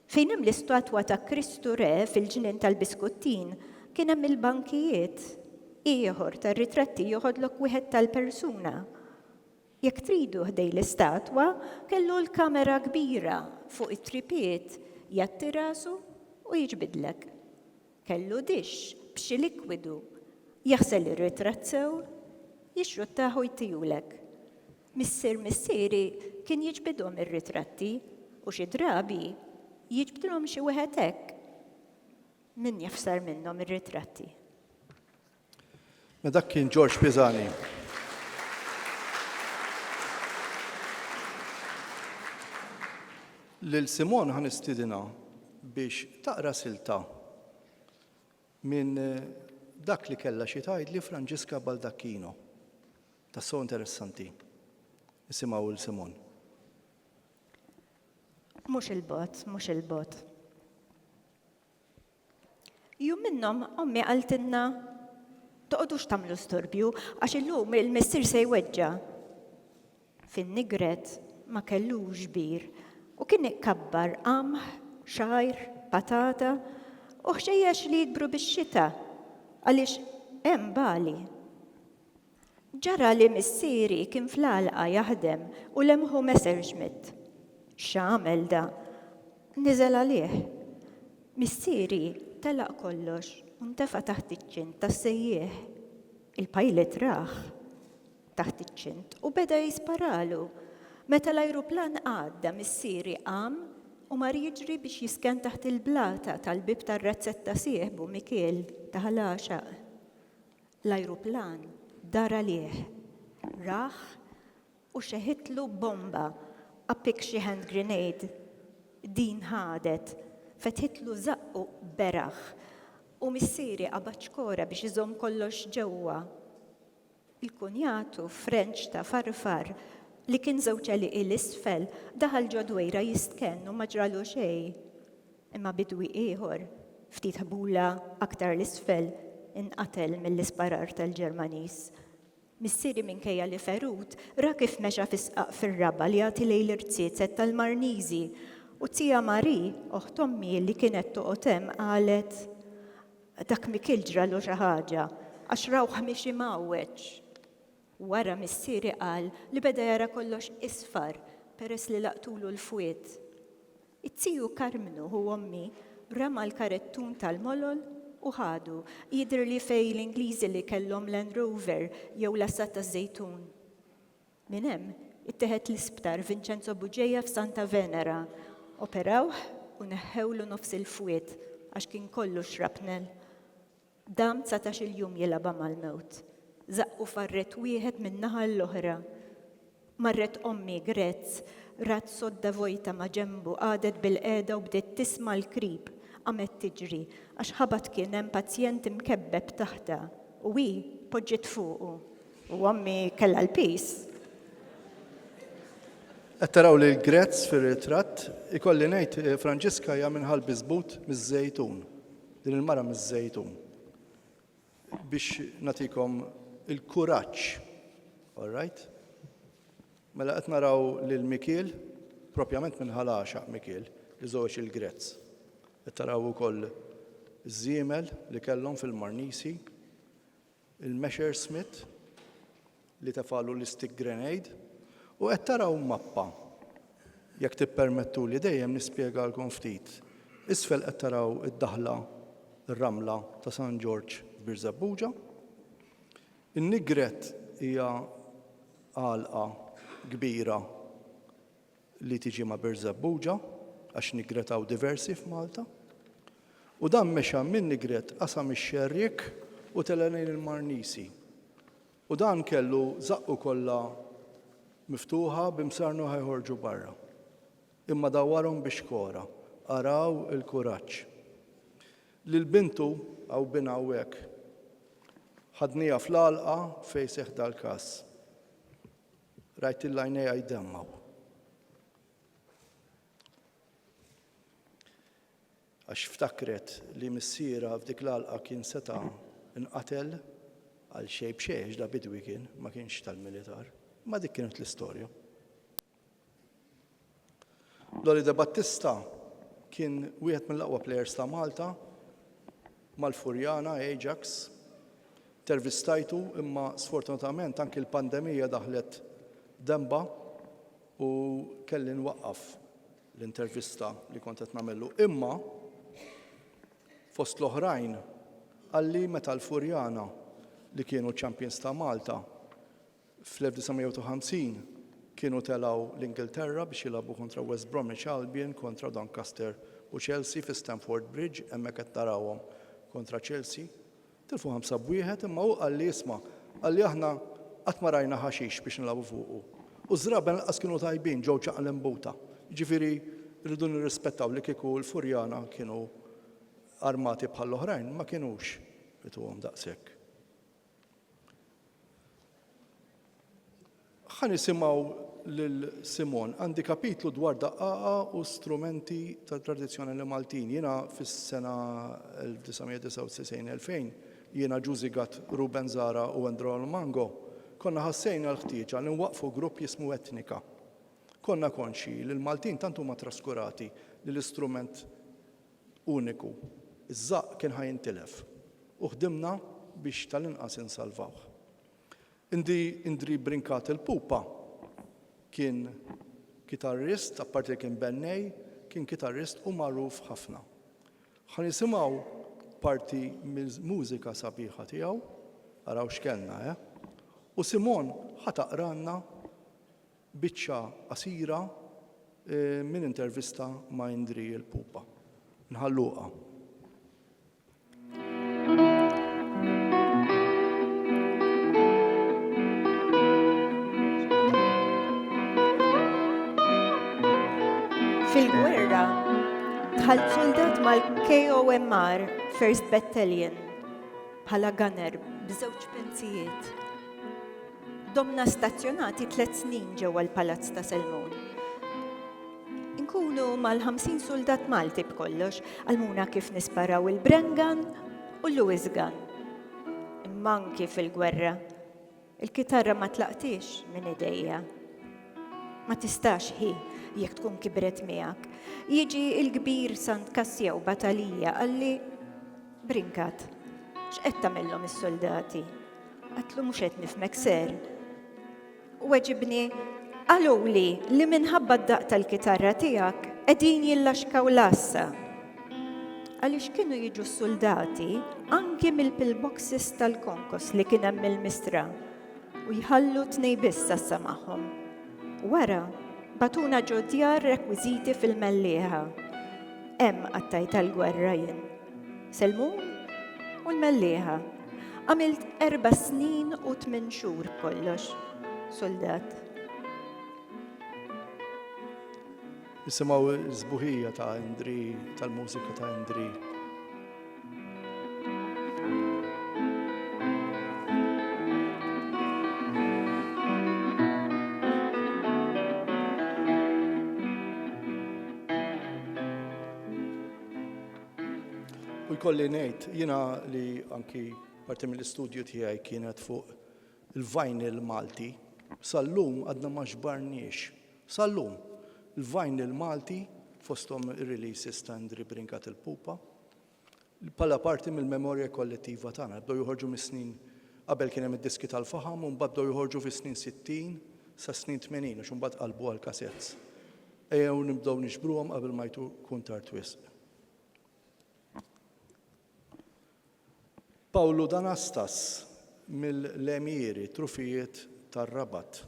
Fejn hemm l-istatwa ta' Kristu Re fil-ġnien tal-Biskuttin kien hemm il-bankijiet ieħor tar-ritratti joħodlok wieħed tal-persuna. Jekk tridu ħdej l-istatwa, kellu l-kamera kbira fuq it-tripiet jatti rasu u jiġbidlek. Kellu dix b'xi likwidu, jaħsel ir-ritratt sew, jixruttaħu jtijulek. Missieri kien jiġbidhom ir-ritratti u xi drabi jiġbidhom xi wieħed hekk. Min jafsar minnhom ir-ritratti. Ma dak kien George Pisani. Lil Simon ħan istidina biex taqra silta minn dak li kella xi tgħid li Franġiska Baldacchino. Tassew interessanti. Isimgħu lil Simon. Mhux il-bot. Jum minnhom ommi qaltilna toqgħodux tagħmlu storbju għax illum il-missier se jweġġa. Fin-nigret ma kellux bir u kien ikkabbar qamħ, xajr, patata u ħxejjex li jikbru bix-xita għaliex hemm bali. Ġara li missieri kien fl-għalqa jaħdem u lemħu Messerschmitt. X'għamel da? Niżel għalih. Missieri telaq kollox u ntefa' taħt iċ-ċint tas-sejjieħ. Il-pilot raħ taħt iċ-ċint u beda jisparalu. Meta l-ajruplan għadda missieri qam u mar jiġri biex jisken taħt il-blata tal-bib tar-razzetta sieħbu Mikiel ta' ħalaxaq. L-ajruplan dar għalih, raħ u xeħitlu bomba, appik xi hand grenade. Din ħadet, fetħitlu zaqqu beraħ u missieri qabad xkora biex iżomm kollox ġewwa. Il-kunjatu French ta' farfar li kien żewġ għaliq l-isfel daħal ġodwejra jistkenn u ma ġralu xejn. Imma bidwi ieħor, ftit ħbula aktar l-isfel, inqatel mill-isparar tal-Ġermaniż. Missieri minkejja li ferut ra kif mexa fisqaq fir-raba li jagħti lejn l-irtsiet tal-Marniżi u tija Mari, oħt ommi li kienet toqgħod hemm qalet dak Mikiel ġralu xi ħaġa għax rawħ mixi mawweġ. Wara missieri qal li beda jara kollox isfar peress li laqtulu l-fwiet. It-tiju Karmnu hu ommi rama l-karettun tal-molol u ħadu jidher li fej l-Ingliżi li kellhom Land Rover jew l-assat taż-żejtun. Minn hemm ittieħed l-isptar Vincenzo Buġeja f'Santa Venera, operawh u neħħewlu nofs il-fwiet għax kien kollu xrapnel. Dam 19 jum jilaba mal-mewt. Zaqqu farret wieħed minn naħa l-oħra. Marret ommi Grezz, rat sodda vojta ma' ġembu qadet bil-qeda u bdiet tisma' l-krib, qamet tiġri għax ħabat kien hemm pazjent imkebbeb taħta u hi poġġiet fuqu. U ommi kellha l-pis. Qed taraw li l-grezz fir-ritratt ikolli ngħid Franġiska hija minħal biżbut miż-żejtun. Din il-mara miż-żejtun. Biex nagħtikom il-kuraġġ. All right? Mela qed naraw lil Mikiel, propjament minħal għaxaq Mikiel, li żewġ il-grezz. Qed taraw ukoll iż-żiemel li kellhom fil-Marnisi, il-Messerschmitt li tefalu l-stick grenade, u qed taraw mappa. Jekk tippermettu li dejjem nispjegalkom ftit. Isfel qed taraw id-daħla ir-ramla ta' San George f'Birzebbuġa. In-Nigret hija għalqa kbira li tiġi ma' Birzebbuġa għax nigretaw diversi f'Malta. U dan mexa minn Nigret qasam ix-Xerriek u telenejn il-Marnisi. U dan kellu zaqqu kollha miftuħa b'imsarnu ħajħorġu barra. Imma dawwarhom biex kora, araw il-kuraġġ. Lil bintu għaw bin hawnhekk. Ħadnija fl-għalqa fejn seħħ dal-każ. Rajt il-għajnejha jdemmaw. Għax ftakret li missiera f'dik l-għalqa kien seta' inqatel għal xejn b'xejn da bidwi kien, ma kienx tal-militar. Ma dik kienet l-istorja. Loli De Battista kien wieħed mill-aqwa plejers ta' Malta mal-Furjana Ajax. Intervistajtu imma sfortunatament anke l-pandemija daħlet demba u kelli nwaqqaf l-intervista li kont qed nagħmlu. Imma fost l-oħrajn għalli meta l-Furjana li kienu champions ta' Malta fl-1950 kienu telaw l-Ingilterra biex jilabu kontra West Bromwich Albion, kontra Doncaster u Chelsea fi Stamford Bridge, hemmhekk qed tarawhom kontra Chelsea. Tilfu 5-1 imma hu qalli isma' qalli aħna qatt ma rajna ħaxix biex nilagħbu fuqu. U żraben lanqas kienu tajbin ġew ċaqlembuta. Jiġifieri rridu nirrispettaw li kieku l-Furjana kienu armati bħall-oħrajn ma kienux ituhom daqshekk. Ħa nisimgħu lil Simon, għandi kapitlu dwar daqqaqa u strumenti ta' tradizzjonali Maltin. Jiena fis-sena 1999-2000 jiena ġużigat Ruben Zara u Andrew Mango, konna ħassejna l-ħtieġa li nwaqfu grupp jismu Etnika. Konna konxi li l-Maltin tant huma traskurati li l-istrument uniku, iż-żaq kien ħajintilef. U ħdimna biex tal-inqas insalvawh. Indri Brinkat il-Pupa kien kitarrist, apparti kien bennej, kien kitarrist u magħruf ħafna. Ħa nisimgħu parti mill-mużika sabiħa tiegħu, araw x'kellna, U Simon ħataqranna biċċa qasira minn intervista ma' Indri il-Pupa. Nħalluqa. Fil-gwerra, bħal soldat mal-KOMR First Battalion bħala gunner b'żewġ pensijiet. Domna stazzjonati 3 snin ġewwa l-Palazz ta' Selmun. Inkunu mal-50 soldat Malti b'kollox, għalmuna kif nisparaw il-Brengan u l-Lewis gun. Imma anki fil-gwerra, il-kitarra ma tlaqtix minn idejja. Ma tistax hi jekk tkun kibret miegħek. Jiġi l-kbir Sant Kassja u Batalija għalli Brinkat, x'qed tagħmilhom is-soldati? Qatlu mhux qed nifhmek ser. U weġibni qaluli li minħabba d-daq tal-kitarra tiegħek qegħdin jillaxkaw l-assa. Għaliex kienu jiġu s-soldati anke mill-pillboxes tal-konkos li kien hemm il-Mistra u jħallu 2 biss assa magħhom. Wara, batuna ġodjar rekwiżiti fil-mellieħa. Hemm qattajt tal-gwerra jien. Selmun u l-mellieħa. Għamilt 4 snin u 8 xhur kollox. Soldat. Nisimgħu l-żbuħija ta' Indri, tal-mużika ta' Indri. U jkolli ngħid, jiena li anki parti mill-istudju tiegħi kienet fuq il-vinyl Malti, sal-lum għadna ma ġbarniex. Sal-lum, il-vinyl Malti fosthom ir-releases ta' Ndri Brinkat il-Pupa, bħala parti mill-memorja kollettiva tagħna, bdew joħorġu mis-snin qabel kien hemm id-diski tal-faħam u mbagħad bdew joħorġu fis-snin 60 sa snin 80 u mbagħad qalbu għal kassetts. Ejjew nibdew nixbruhom qabel ma jkun tard wisq. Pawlu Danastas mill-Lemieri, Trufijiet tar-Rabat.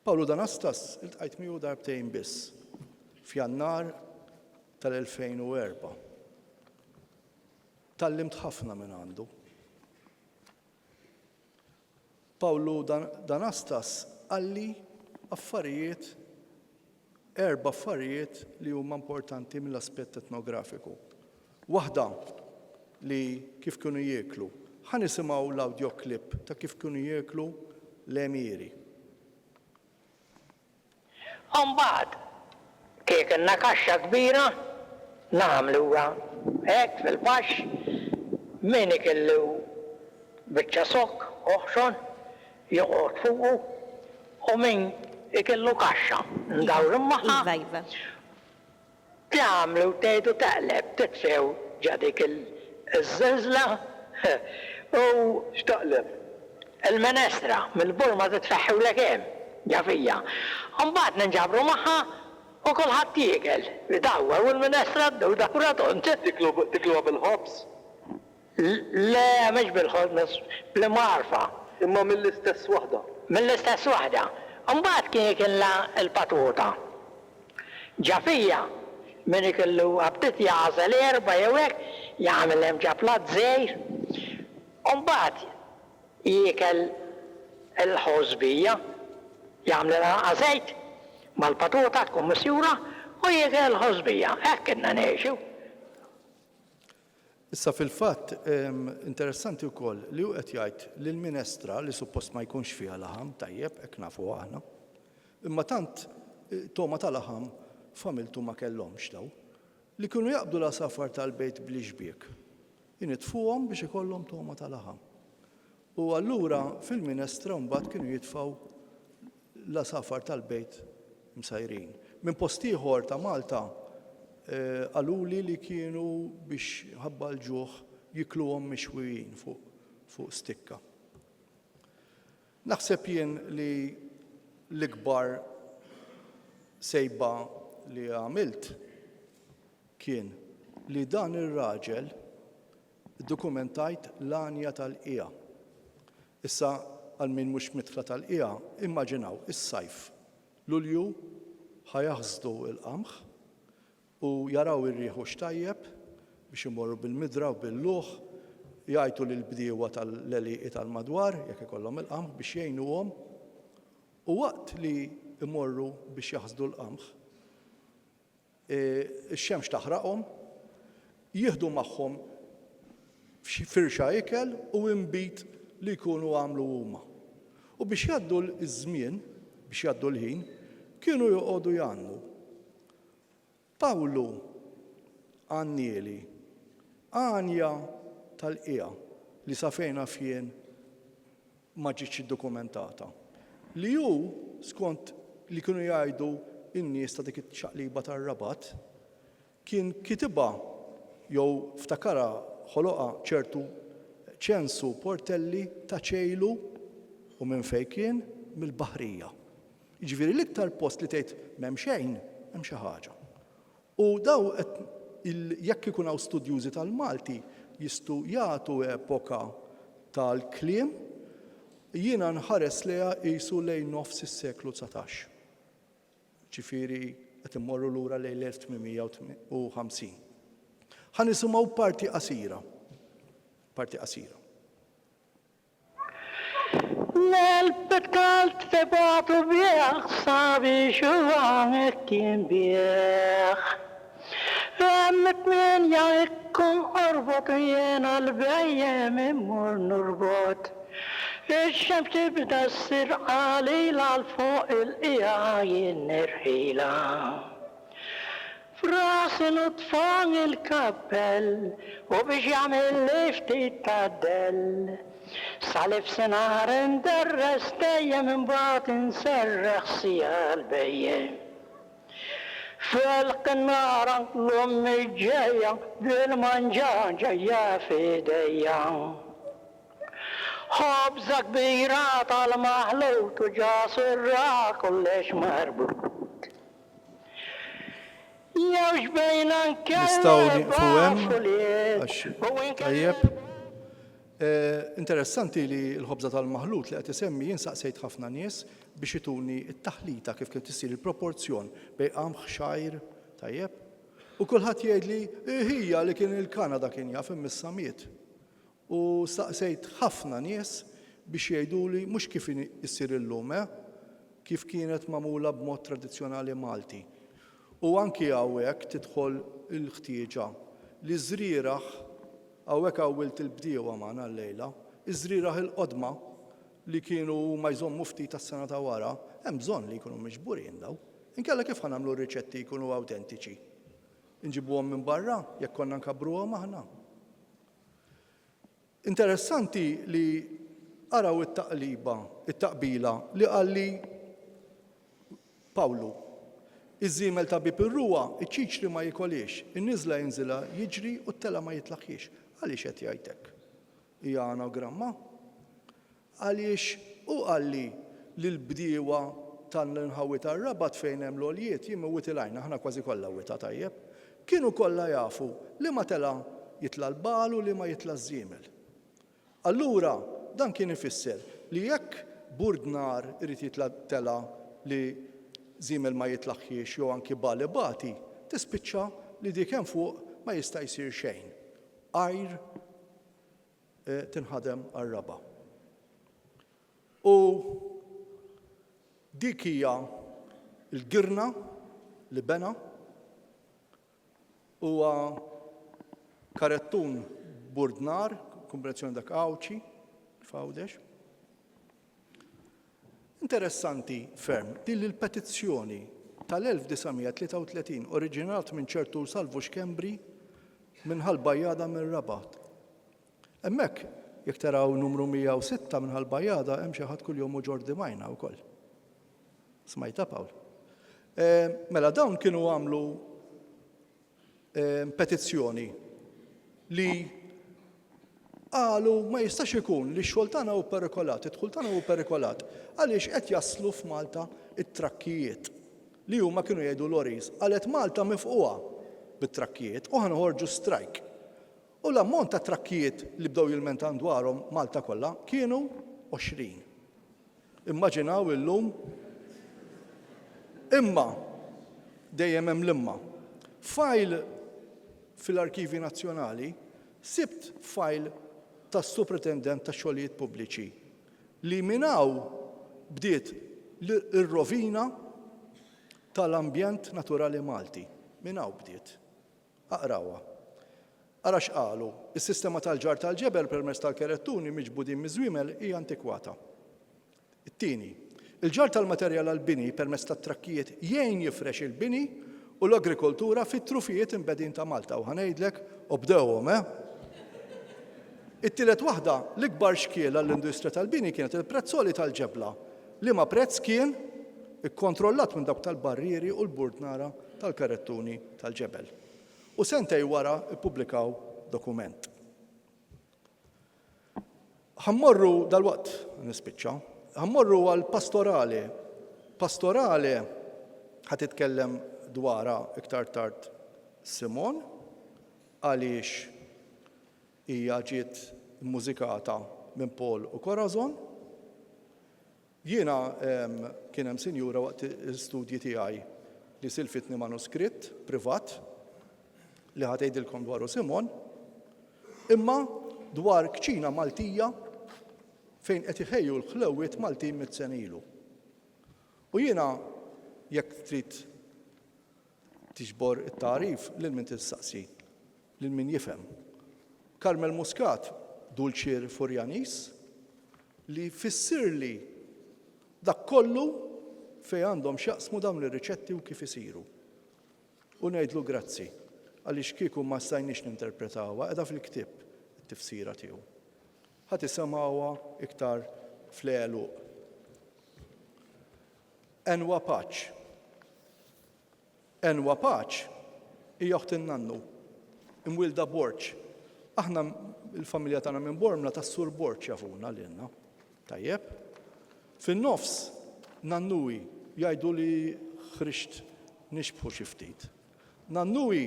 Pawlu Danastas iltqajt miegħu darbtejn biss f'Jannar tal-2004. Tallimt ħafna minn għandu. Pawlu Danastas għalli affarijiet, 4 affarijiet li huma importanti mill-aspett etnografiku. Waħda li kif kienu jieklu. Ħa nisimgħu l-audio clip ta' kif kienu jieklu Lemieri. Mbagħad kif inna kaxxa kbira nagħmluha hekk fil-baxx min ikellu biċċa sokk oħxon joqgħod fuqu u min ikellu kaxxa ndawru magħha. Iva. Tagħmlu tgħidu taqleb titfew ġadik il-żiżla u x'taqleb. Il-menestra mill-Burma titfeħħulek hemm ġafija. Mbagħad ninġabru magħha u kulħadd jiekel. Dawwa u l-menestra dawra tont. Tikluha bil-ħobs? Le, mhux bil-ħobs, bl-marfa. Imma mill-istess waħda. Mill-istess waħda. Mbagħad kien ikella l-patuta. Ġafija min ikellu għabtit jażel 4 jew hekk jagħmel hemm ġaplat żgħir. Mbagħad jiekel il-ħożbija jagħmel żejt mal-patuta tkun misjura u jiekel il-ħożbija. Hekk kienna ngħixu. Issa fil-fatt interessanti wkoll li hu qed jgħid li l-minestra li suppost ma jkunx fiha laħam tajjeb hekk nafu aħna. Imma tant toma tal-laħam familtu ma kellhomx daw li kienu jaqbdu l-asafar tal-bejt bl-ixbiek. Jinitfuhom biex ikollhom toma tal-laħam. U allura fil-minestra mbagħad kienu jitfgħu l-asafar tal-bejt msajrin. Minn post ieħor ta' Malta għaluli li kienu biex ħabba l-ġuħ jikluhom mixwijin fuq stikka. Naħseb jien li l-ikbar sejba li għamilt kien li dan ir-raġel dokumentajt l-anja tal-qija. Issa għal min mhux mitħla tal-qija, immaġinaw is-sajf. Lulju ħajaħżdu l-qamħ u jaraw ir-rieħu x'tajjeb biex imorru bil-midra u bil-luħ, jgħidu lill-bdiewa tal-leliqi tal-madwar jekk ikollhom il-qamħ biex jgħinuhom u waqt li imorru biex jaħżdu l-qamħ, ix-xemx taħraqhom, jieħdu magħhom firxa ikel u imbit li jkunu għamlu huma. U biex jgħaddu l-żmien, biex jgħaddu l-ħin, kienu joqogħdu jgħannu. Pawlu Annieli, Anja tal-qija li safejna fien ma ġietx iddokumentata. Li hu skont li kienu jgħidu in-nies ta' dik iċ-ċaqliba tar-Rabat kien kitibha jew ftakara ħoloqa ċertu ċensu portelli ta' ċejlu u minn fejn kien mill-baħrija. Jiġifieri l-iktar post li tgħid m'hemm xejn, hemm xi ħaġa. U daw jekk ikun hawn studjużi tal-Malti jistgħu jagħtu epoka tal-kliem jiena nħares leha qisu lejn nofs is-seklu 19. Ġifieri qed immorru lura lejn l-1850. Ħa nisimgħu parti qasira. L-betkalt tebatu bieħ sabi xuħanek kien bieħ. Għammet min jgħikkun orbot jena l-bejjem immur nurbot. Ix-xemx tibda s-sir għalila l-fuq il-qija jinnirħila. راسن اطفان الكابل وبيش يعمل لي فتيت تعدل سالف سنار ندرس دايا من باطن سرخ سيال بيه فلق النار لأم الجاية بالمنجان جاية في ديا خبزك بيرات على محلوت وجاس الراء كلش مربوط يوش بينا Nistgħu nieqfu hemm tajjeb. Interessanti li l-ħobża tal-maħlut li qed isemmi jien saqsejt ħafna nies biex ituni t-taħlita kif kien tissir il-proporzjon bejn qamħ xajr tajjeb. U kulħadd jgħidli hija li kien il-Kanada kien jaf imissamiet. U saqsejt ħafna nies biex jgħiduli mhux kif issir illum, kif kienet magħmula b'mod tradizzjonali Malti. U anki hawnhekk tidħol il-ħtieġa li żrieraħ hawnhekk għawwilt il-bdiewa magħna llejla, iż-żrieraħ il-qodma li kienu ma jżommu ftit tas-sena ta' wara, hemm bżonn li jkunu miġburin daw. Inkella kif ħanamlu r-riċetti jkunu awtentiċi? Inġibuhom minn barra jekk konna nkabbruhom aħna. Interessanti li araw it-taqbila li qalli Pawlu. Iż-żiemel ta' bib ir-ruwa, iċ-ċiċri ma jikolix, in-niżla jinżilha jiġri u t-tela ma jitlaħħiex. Għaliex qed jgħidlek? Hija anagramma? Għaliex u qalli lill-bdiewa tal-inħawi tar-Rabat fejn hemm l-għoljiet jimmu ilajna aħna kważi kollha wita tajjeb, kienu kollha jafu li ma tela jitla l-bal u li ma jitla żiemel. Allura dan kien ifisser li jekk burdnar irid jitla tela li żiemel ma jitlaħħiex jew anki bali bati, tispiċċa li dik hemm fuq ma jista' jsir xejn. Għajr tinħadem għar-raba. U dik hija l-girna li bena huwa karettun burdnar, kombinazzjoni dak Awċi, Fawdex. Interessanti ferm, din il-petizzjoni tal-1933 oriġinat minn ċertu Salvu Xkembri minn ħal-Bajjada minn Rabat. Hemmhekk jekk taraw numru 106 minn ħal-Bajjada hemm xi ħadd kuljum u Ġordi Majna wkoll. Smajta Pawl. Mela dawn kienu għamlu petizzjoni li qalu ma jistax ikun li x-xogħol tagħna hu perikolat, id-dħul tagħna hu perikolat għaliex qed jaslu f'Malta it-trakkijiet li huma kienu jgħidu loris. Qalet Malta mifquha bit-trakkijiet u ħanħorġu strajk. U l-ammont ta' trakkijiet li bdew jilmentan dwarhom Malta kollha kienu 20. Immaġinaw illum imma dejjem hemm l-imma. Fajl fil-Arkivi Nazzjonali sibt fajl tas-Superintendent tax-Xogħlijiet Pubbliċi li minnaw bdiet ir-rovina tal-ambjent naturali Malti. Minnaw bdiet. Aqrawha. Ara x'qalu, is-sistema tal-ġar tal-ġebel permezz tal-kerettuni miġbudin miż-żwiemel hija antikwata. It-tieni, il-ġar tal-materjal għall-bini permezz tat-trakkijiet jgħin jifrex il-bini u l-agrikoltura fit-trufijiet imbedin ta' Malta. U ħanejdlek u bdewhom, It-tielet waħda l-ikbar xkiel għall-industrija tal-bini kienet il-prezzoli tal-ġebla li ma prezz kien ikkontrollat minn dawk tal-barrieri u l-burdnara tal-karettuni tal-ġebel. U sentej wara ippubblikaw dokument. Ħammorru dal-waqt nispiċċa, ħammorru għal-pastorali. Pastorali ħad titkellem dwara iktar tard Simon għaliex hija ġiet mużikata minn Paul u Corazon. Jiena kien hemm sinjura waqt l-istudji tiegħi li silfitni manuskritt privat li ħatejdilkom dwaru Simon, imma dwar kċina Maltija fejn qed iħejju l-ħlewwiet Maltin mit-sen ilu. U jiena jekk trid tiġbor it-tarif lil min tistaqsi, lil min jifhem. Karmel Muscat, Dulċir Furjanis, li fissirli dak kollu fejn għandhom x'jaqsmu dawn ir-riċetti u kif isiru. u ngħidlu grazzi għaliex kieku ma stajniex ninterpretawha qiegħda fil-ktieb it-tifsira tiegħu. Ħadd isemgħuha iktar fl-għeluq. Enwa Paċ. Enwa Paċ hija oħt in-nannu, imwilda Borċ. Aħna il-familja tagħna minn Bormla tas-Sur Borċ jafuna lilna. Tajjeb? Fin-nofs Nannuwi jgħidu li ħrixt nixbħu xi ftit. Nannuwi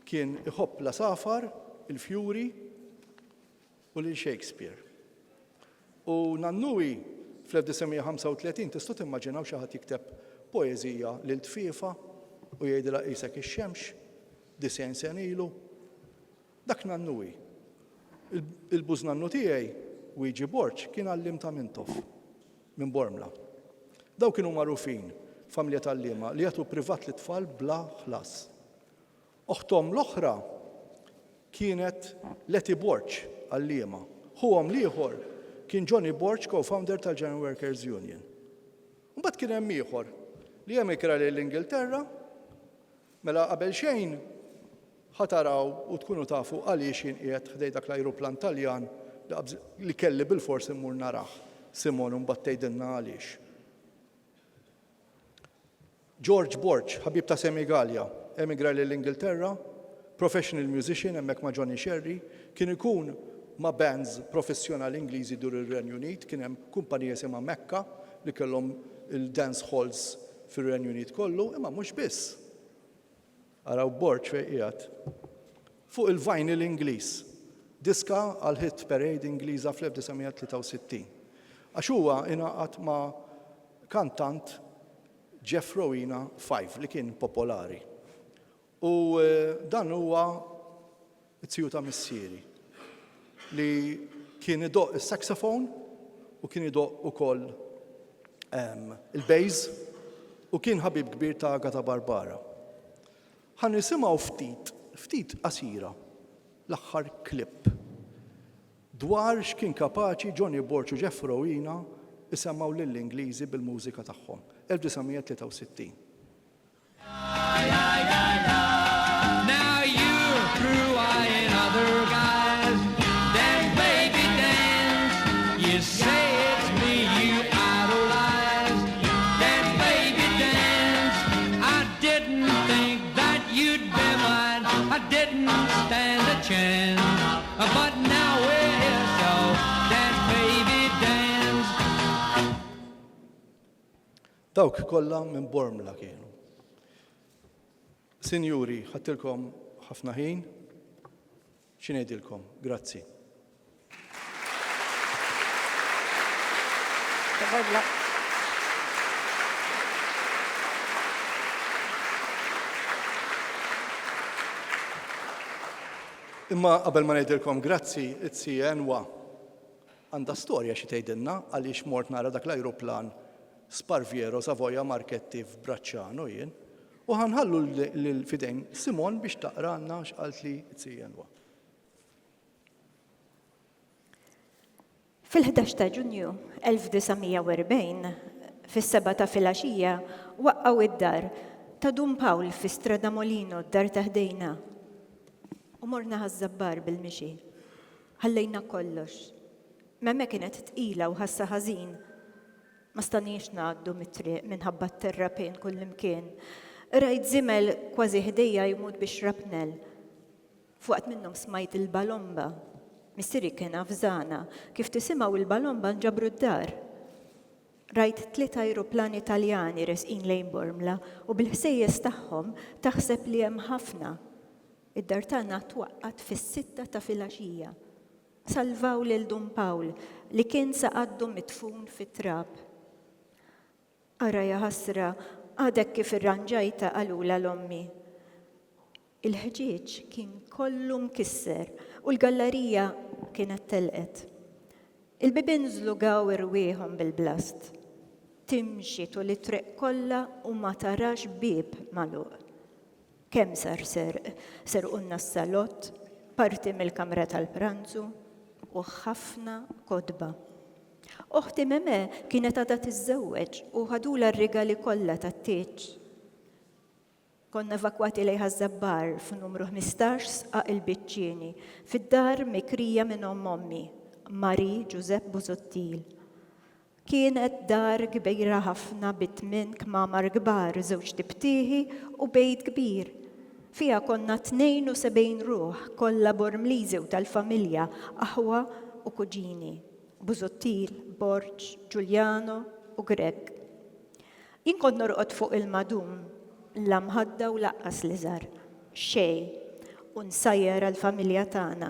kien iħobb la Safar, il-Fjuri u lil Shakespeare. U Nannuwi fl-1935 tistgħu timmaġinaw xi ħadd jikteb poeżija lil tfiefa u jgħidilha qisek ix-xemx, disejn sen ilu. Dak Nannuwi. Il-bużnannu tiegħi Wieġi Borċ kien għallim ta' Mintof minn Bormla. Daw kienu magħrufin familja tal-liema li jagħtu privat l-tfal bla ħlas. Oħthom l-oħra kienet Leti Borċ għall-liema. Ħuhom l-ieħor kien Johnny Borċ, co-founder tal-General Workers Union. Mbagħad kien hemm ieħor li emikra lill-Ingilterra, mela qabel xejn ħataraw u tkunu tafu għaliex jien qiegħed ħdej dak l-ajruplan Taljan li kelli bil-fors immur naraħ. Simon mbagħad tgħidilna għaliex. George Borch, ħabib ta' Semigalja, emigra lill-Ingilterra, professional musician hemmhekk ma' Johnny Sherry, kien ikun ma' bands professjonali Ingliżi dur ir-Renju Unit, kien hemm kumpanija isima Mekka li kellhom il-dance halls fir-Renju Unit kollu, imma mhux biss. Araw Borch fejn qiegħed. Fuq il-vinyl Ingliż. Diska għal hit parade Ingliża fl-1963. Għax huwa ingħaqad ma' kantant Jeff Rowena 5 li kien popolari. U dan huwa t-tiju ta' missieri li kien idoq is-saxophone u kien idoq ukoll il-bass u kien ħabib kbir ta' Agata Barbara. Ħan nisimgħu ftit qasira l-aħħar klipp dwar x'kien kapaċi Johnny Borch u Jeff Rowena isemmaw lill-Ingliżi bil-mużika tagħhom. 1963. Now you're through eyeing other guys. That baby dance, you say it's me you idolize. That baby dance, I didn't think that you'd be mine. I didn't stand a chance, but now we're here, so that baby dance. Dawk kollha minn Bormla kienu. Sinjuri, ħadtilkom ħafna ħin. X'ngħidilkom? Grazzi. Imma qabel ma ngħidilkom grazzi, itsi Enwa għandha storja xi tgħidilna għaliex mort nara dak l-ajruplan Sparviero Savoia Marchetti f'Braċċano jien, u ħanħallu l-fidejn Simon biex taqra għandna x'qalt li itsi Enwa. Fil-11 ta' Ġunju 1940, fis-7 ta' filgħaxija, waqqgħu id-dar ta' Dun Pawl fi Strada Molino, d-dar ta' ħdejna. U morna ħaż-żabbar bil-mixi. Ħallejna kollox. M'hemmhekk kienet tqila u ħassa ħażin. Ma staniex ngħaddu mit-triq minħabba t-terrapin kullimkien. Rajt żimel kważi ħdejja jmut biex rabnel. Fuqat minnhom smajt il-balomba. Missieri kien fżana kif tisimgħu il-balomba nġabru d-dar. Rajt 3 ajruplani Taljani resqin lejn Bormla u bil-ħsejjes tagħhom taħseb li hemm ħafna. Id-dar tagħna twaqqat fis-6 ta' filgħaxija. Salvaw lil Dun Pawl li kien saqaddu mitfun fit-trab. Ara ja ħasra, għadek kif irranġajta qalula l-ommi. Il-ħġieġ kien kollu mkisser u l-gallerija kienet telqet. Il-bibien żlugaw irwieħhom bil-blast. Timxi tul it-triq kollha u ma tarax bieb magħluq. Kemm serqunna s-salott, parti mill-kamra tal-pranzu u ħafna kodba. Oħti Meme kienet għadha tiżżewweġ u ħadula r-rigali kollha tat-tieġ. Konna evakwati lejha Zabbar f'numru 15 sqa il-Biċċieni, fid-dar mikrija minn ommi, Marie Giuseppe Busuttil. Kienet dar kbira ħafna bit-tmien kmamar kbar, żewġ tibtieħi u bejt kbir. Fija konna 72 ruħ, kollha Bormliżi u tal-familja, aħwa u kuġini, Busuttil, Borġ, Giuliano u Greg. Jien kont norqod fuq il-madum, la mħadda u laqqas li żar, xej, u nsajjar għall-familja tagħna.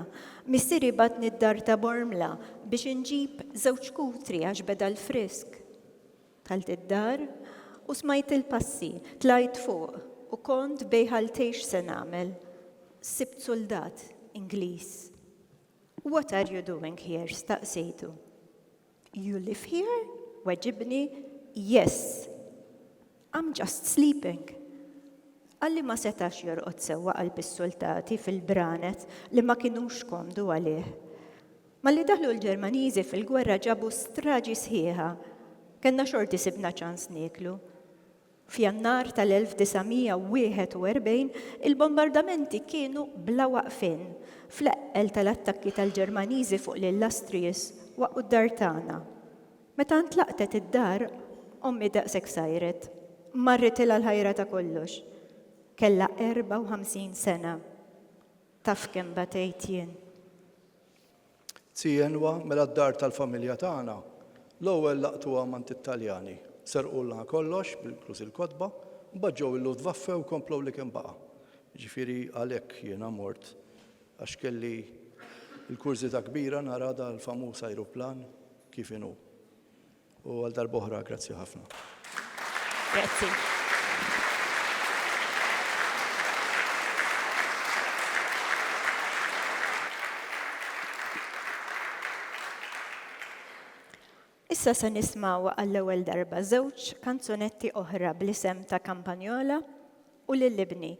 Missieri batni d-dar ta' Bormla biex inġib żewġ kutri għax beda l-frisk. Talt id-dar u smajt il-passi, tlajt fuq u kont bejħaltejx se nagħmel. Sibt soldat Ingliż. What are you doing here? Staqsejtu. You live here? Weġibni, yes. I'm just sleeping. Għalli ma setax jorqod sewwa qalb is-soldati fil-branet li ma kinux komdu għalih. Malli daħlu l-Ġermaniżi fil-gwerra ġabu straġi sħiħa, kellna xorti sibna ċans nieklu. F'Jannar tal-1941 il-bombardamenti kienu bla waqfin fl-eqqel tal-attakki tal-Ġermaniżi fuq l-Illustrious waqgħu d-dar tagħna. Meta ntlaqtet id-dar, ommi daqshekk sajret, marret ilha l-ħajra ta' kollox. Kella 54 sena. Taf kemm batejt jien. Zienwa mela d-dar tal-familja tagħna, l-ewwel laqtuha mant it-Taljani. Serqulna kollox bil-klus il-kotba, mbagħad ġew il-Luftwaffe u komplow li kien baqa'. Ġifieri għalhekk jiena mort għax kelli l-kursita kbira nara dal-famuż ajruplan kif inhu. U għal darb'oħra grazzi ħafna. Grazzi. Issa se nismaw għall-ewwel darba żewġ kanzunetti oħra bl-isem ta' Campagnola u Lil-Libni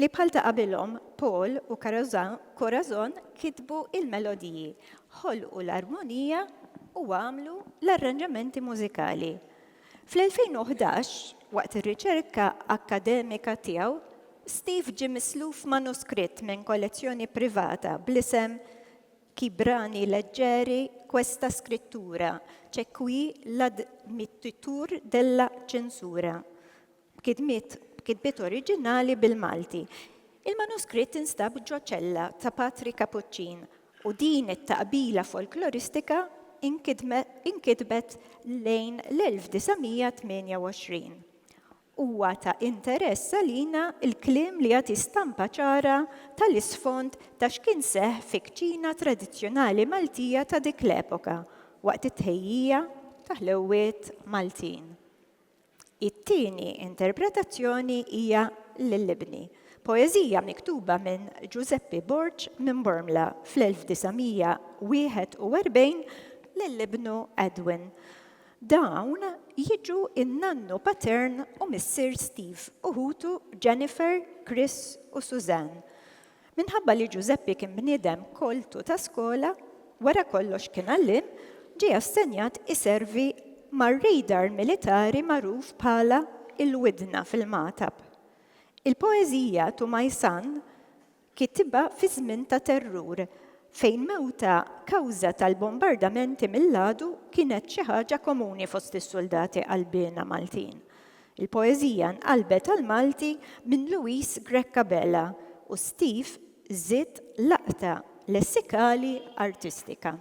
li bħal ta' qabilhom Paul u Corazon kitbu il-melodiji, ħolqu l-armonija u għamlu l-arranġamenti mużikali. Fl-2011, waqt ir-riċerka akkademika tiegħu, Steve ġie misluf manuskritt minn kollezzjoni privata bl-isem Chi leggeri questa scrittura, c'è qui l'admittitur della censura. Kitbiet oriġinali bil-Malti. Il-manuskritt instab ġoċella ta' Patri Capuccin u din it-taqbila folkloristika inkitbet lejn l-1928. Huwa ta' interess għalina il-kliem li jagħti stampa ċara tal-isfond ta' x'kien seħħ fi kċina tradizzjonali Maltija ta' dik l-epoka waqt it-tħejjija ta' ħlewwiet Maltin. It-tieni interpretazzjoni hija Lil-Libni, poeżija miktuba minn Giuseppe Borġ minn Bormla fl-1941 lill-ibnu Edwin. Dawn jiġu in-nannu patern u missier Steve uħutu Jennifer, Chris u Suzanne. Minħabba li Giuseppe kien bniedem koltu ta' skola, wara kollox kien għallim, ġie assenjat iservi mar-radar militari magħruf bħala il-Widna fil-Matab. Il-poeżija To My Son kittiba fi żmien ta' terrur fejn mewta kawża tal-bombardamenti mill-għadu kienet xi ħaġa komuni fost is-soldati qalbina Maltin. Il-poeżija nqalbet għal-Malti minn Luis Greccabella u Steve żied laqta lessikali artistika.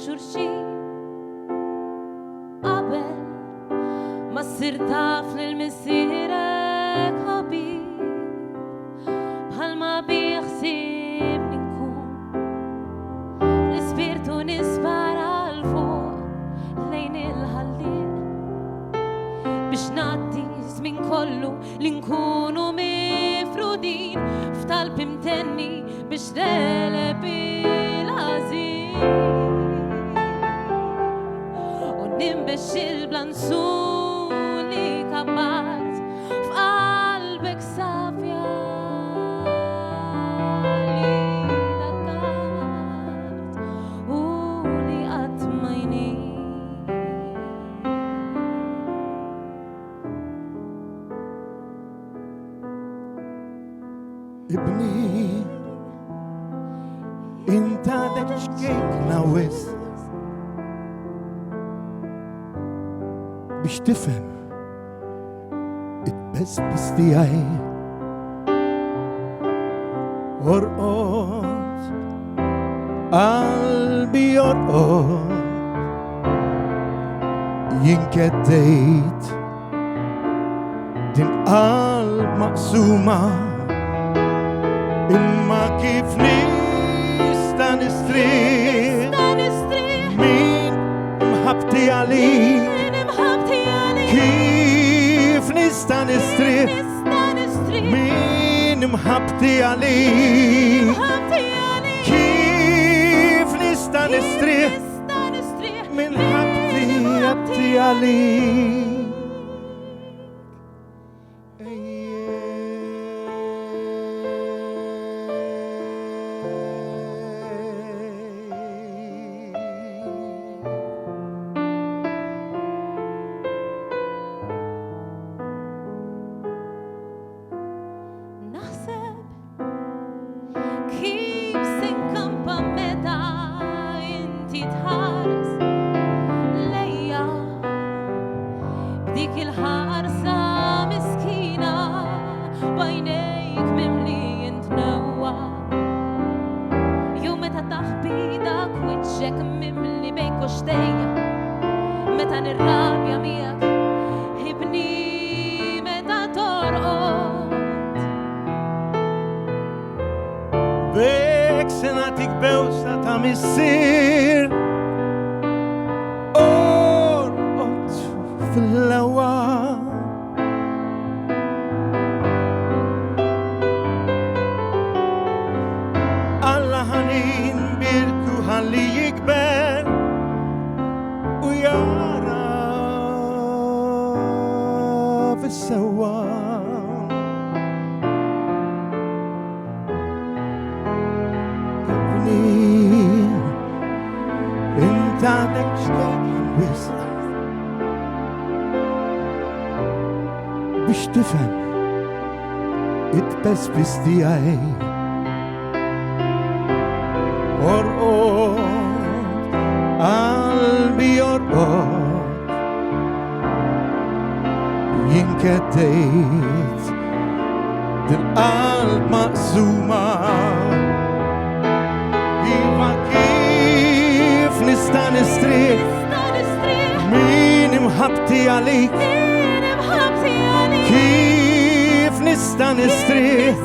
xurxin qabel ma ssir taf lil missierek ħabib bħalma biħsib ninkun l-ispirtu nispara l-fuq lejn il-ħallieq biex nagħti żmien kollu li nkunu mifrudin f'talb imtenni biex deleb il-ħażin u nimbex il-blanzun li kabbat f'qalbek safja li dakkat u li qatt ma jnif. ابني انت دك شكيكنا وسط باش تفهم اتبسبس دياي ارقص قلبي يرقص ينكديت دين قلب مقسومه إما كيف نستريح مين محبتي عليك كيف نستريح مين محبتي عليك كيف نستريح من محبتي عليك باش تفهم اتبسبس دياي ارقص قلبي يرقص ينكديت دي القلب مقسومة ايوه كيف نستريح مين محبتي عليك كيف نستريح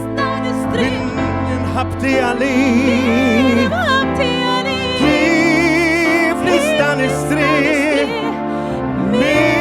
من محبتي عليك كيف نستريح من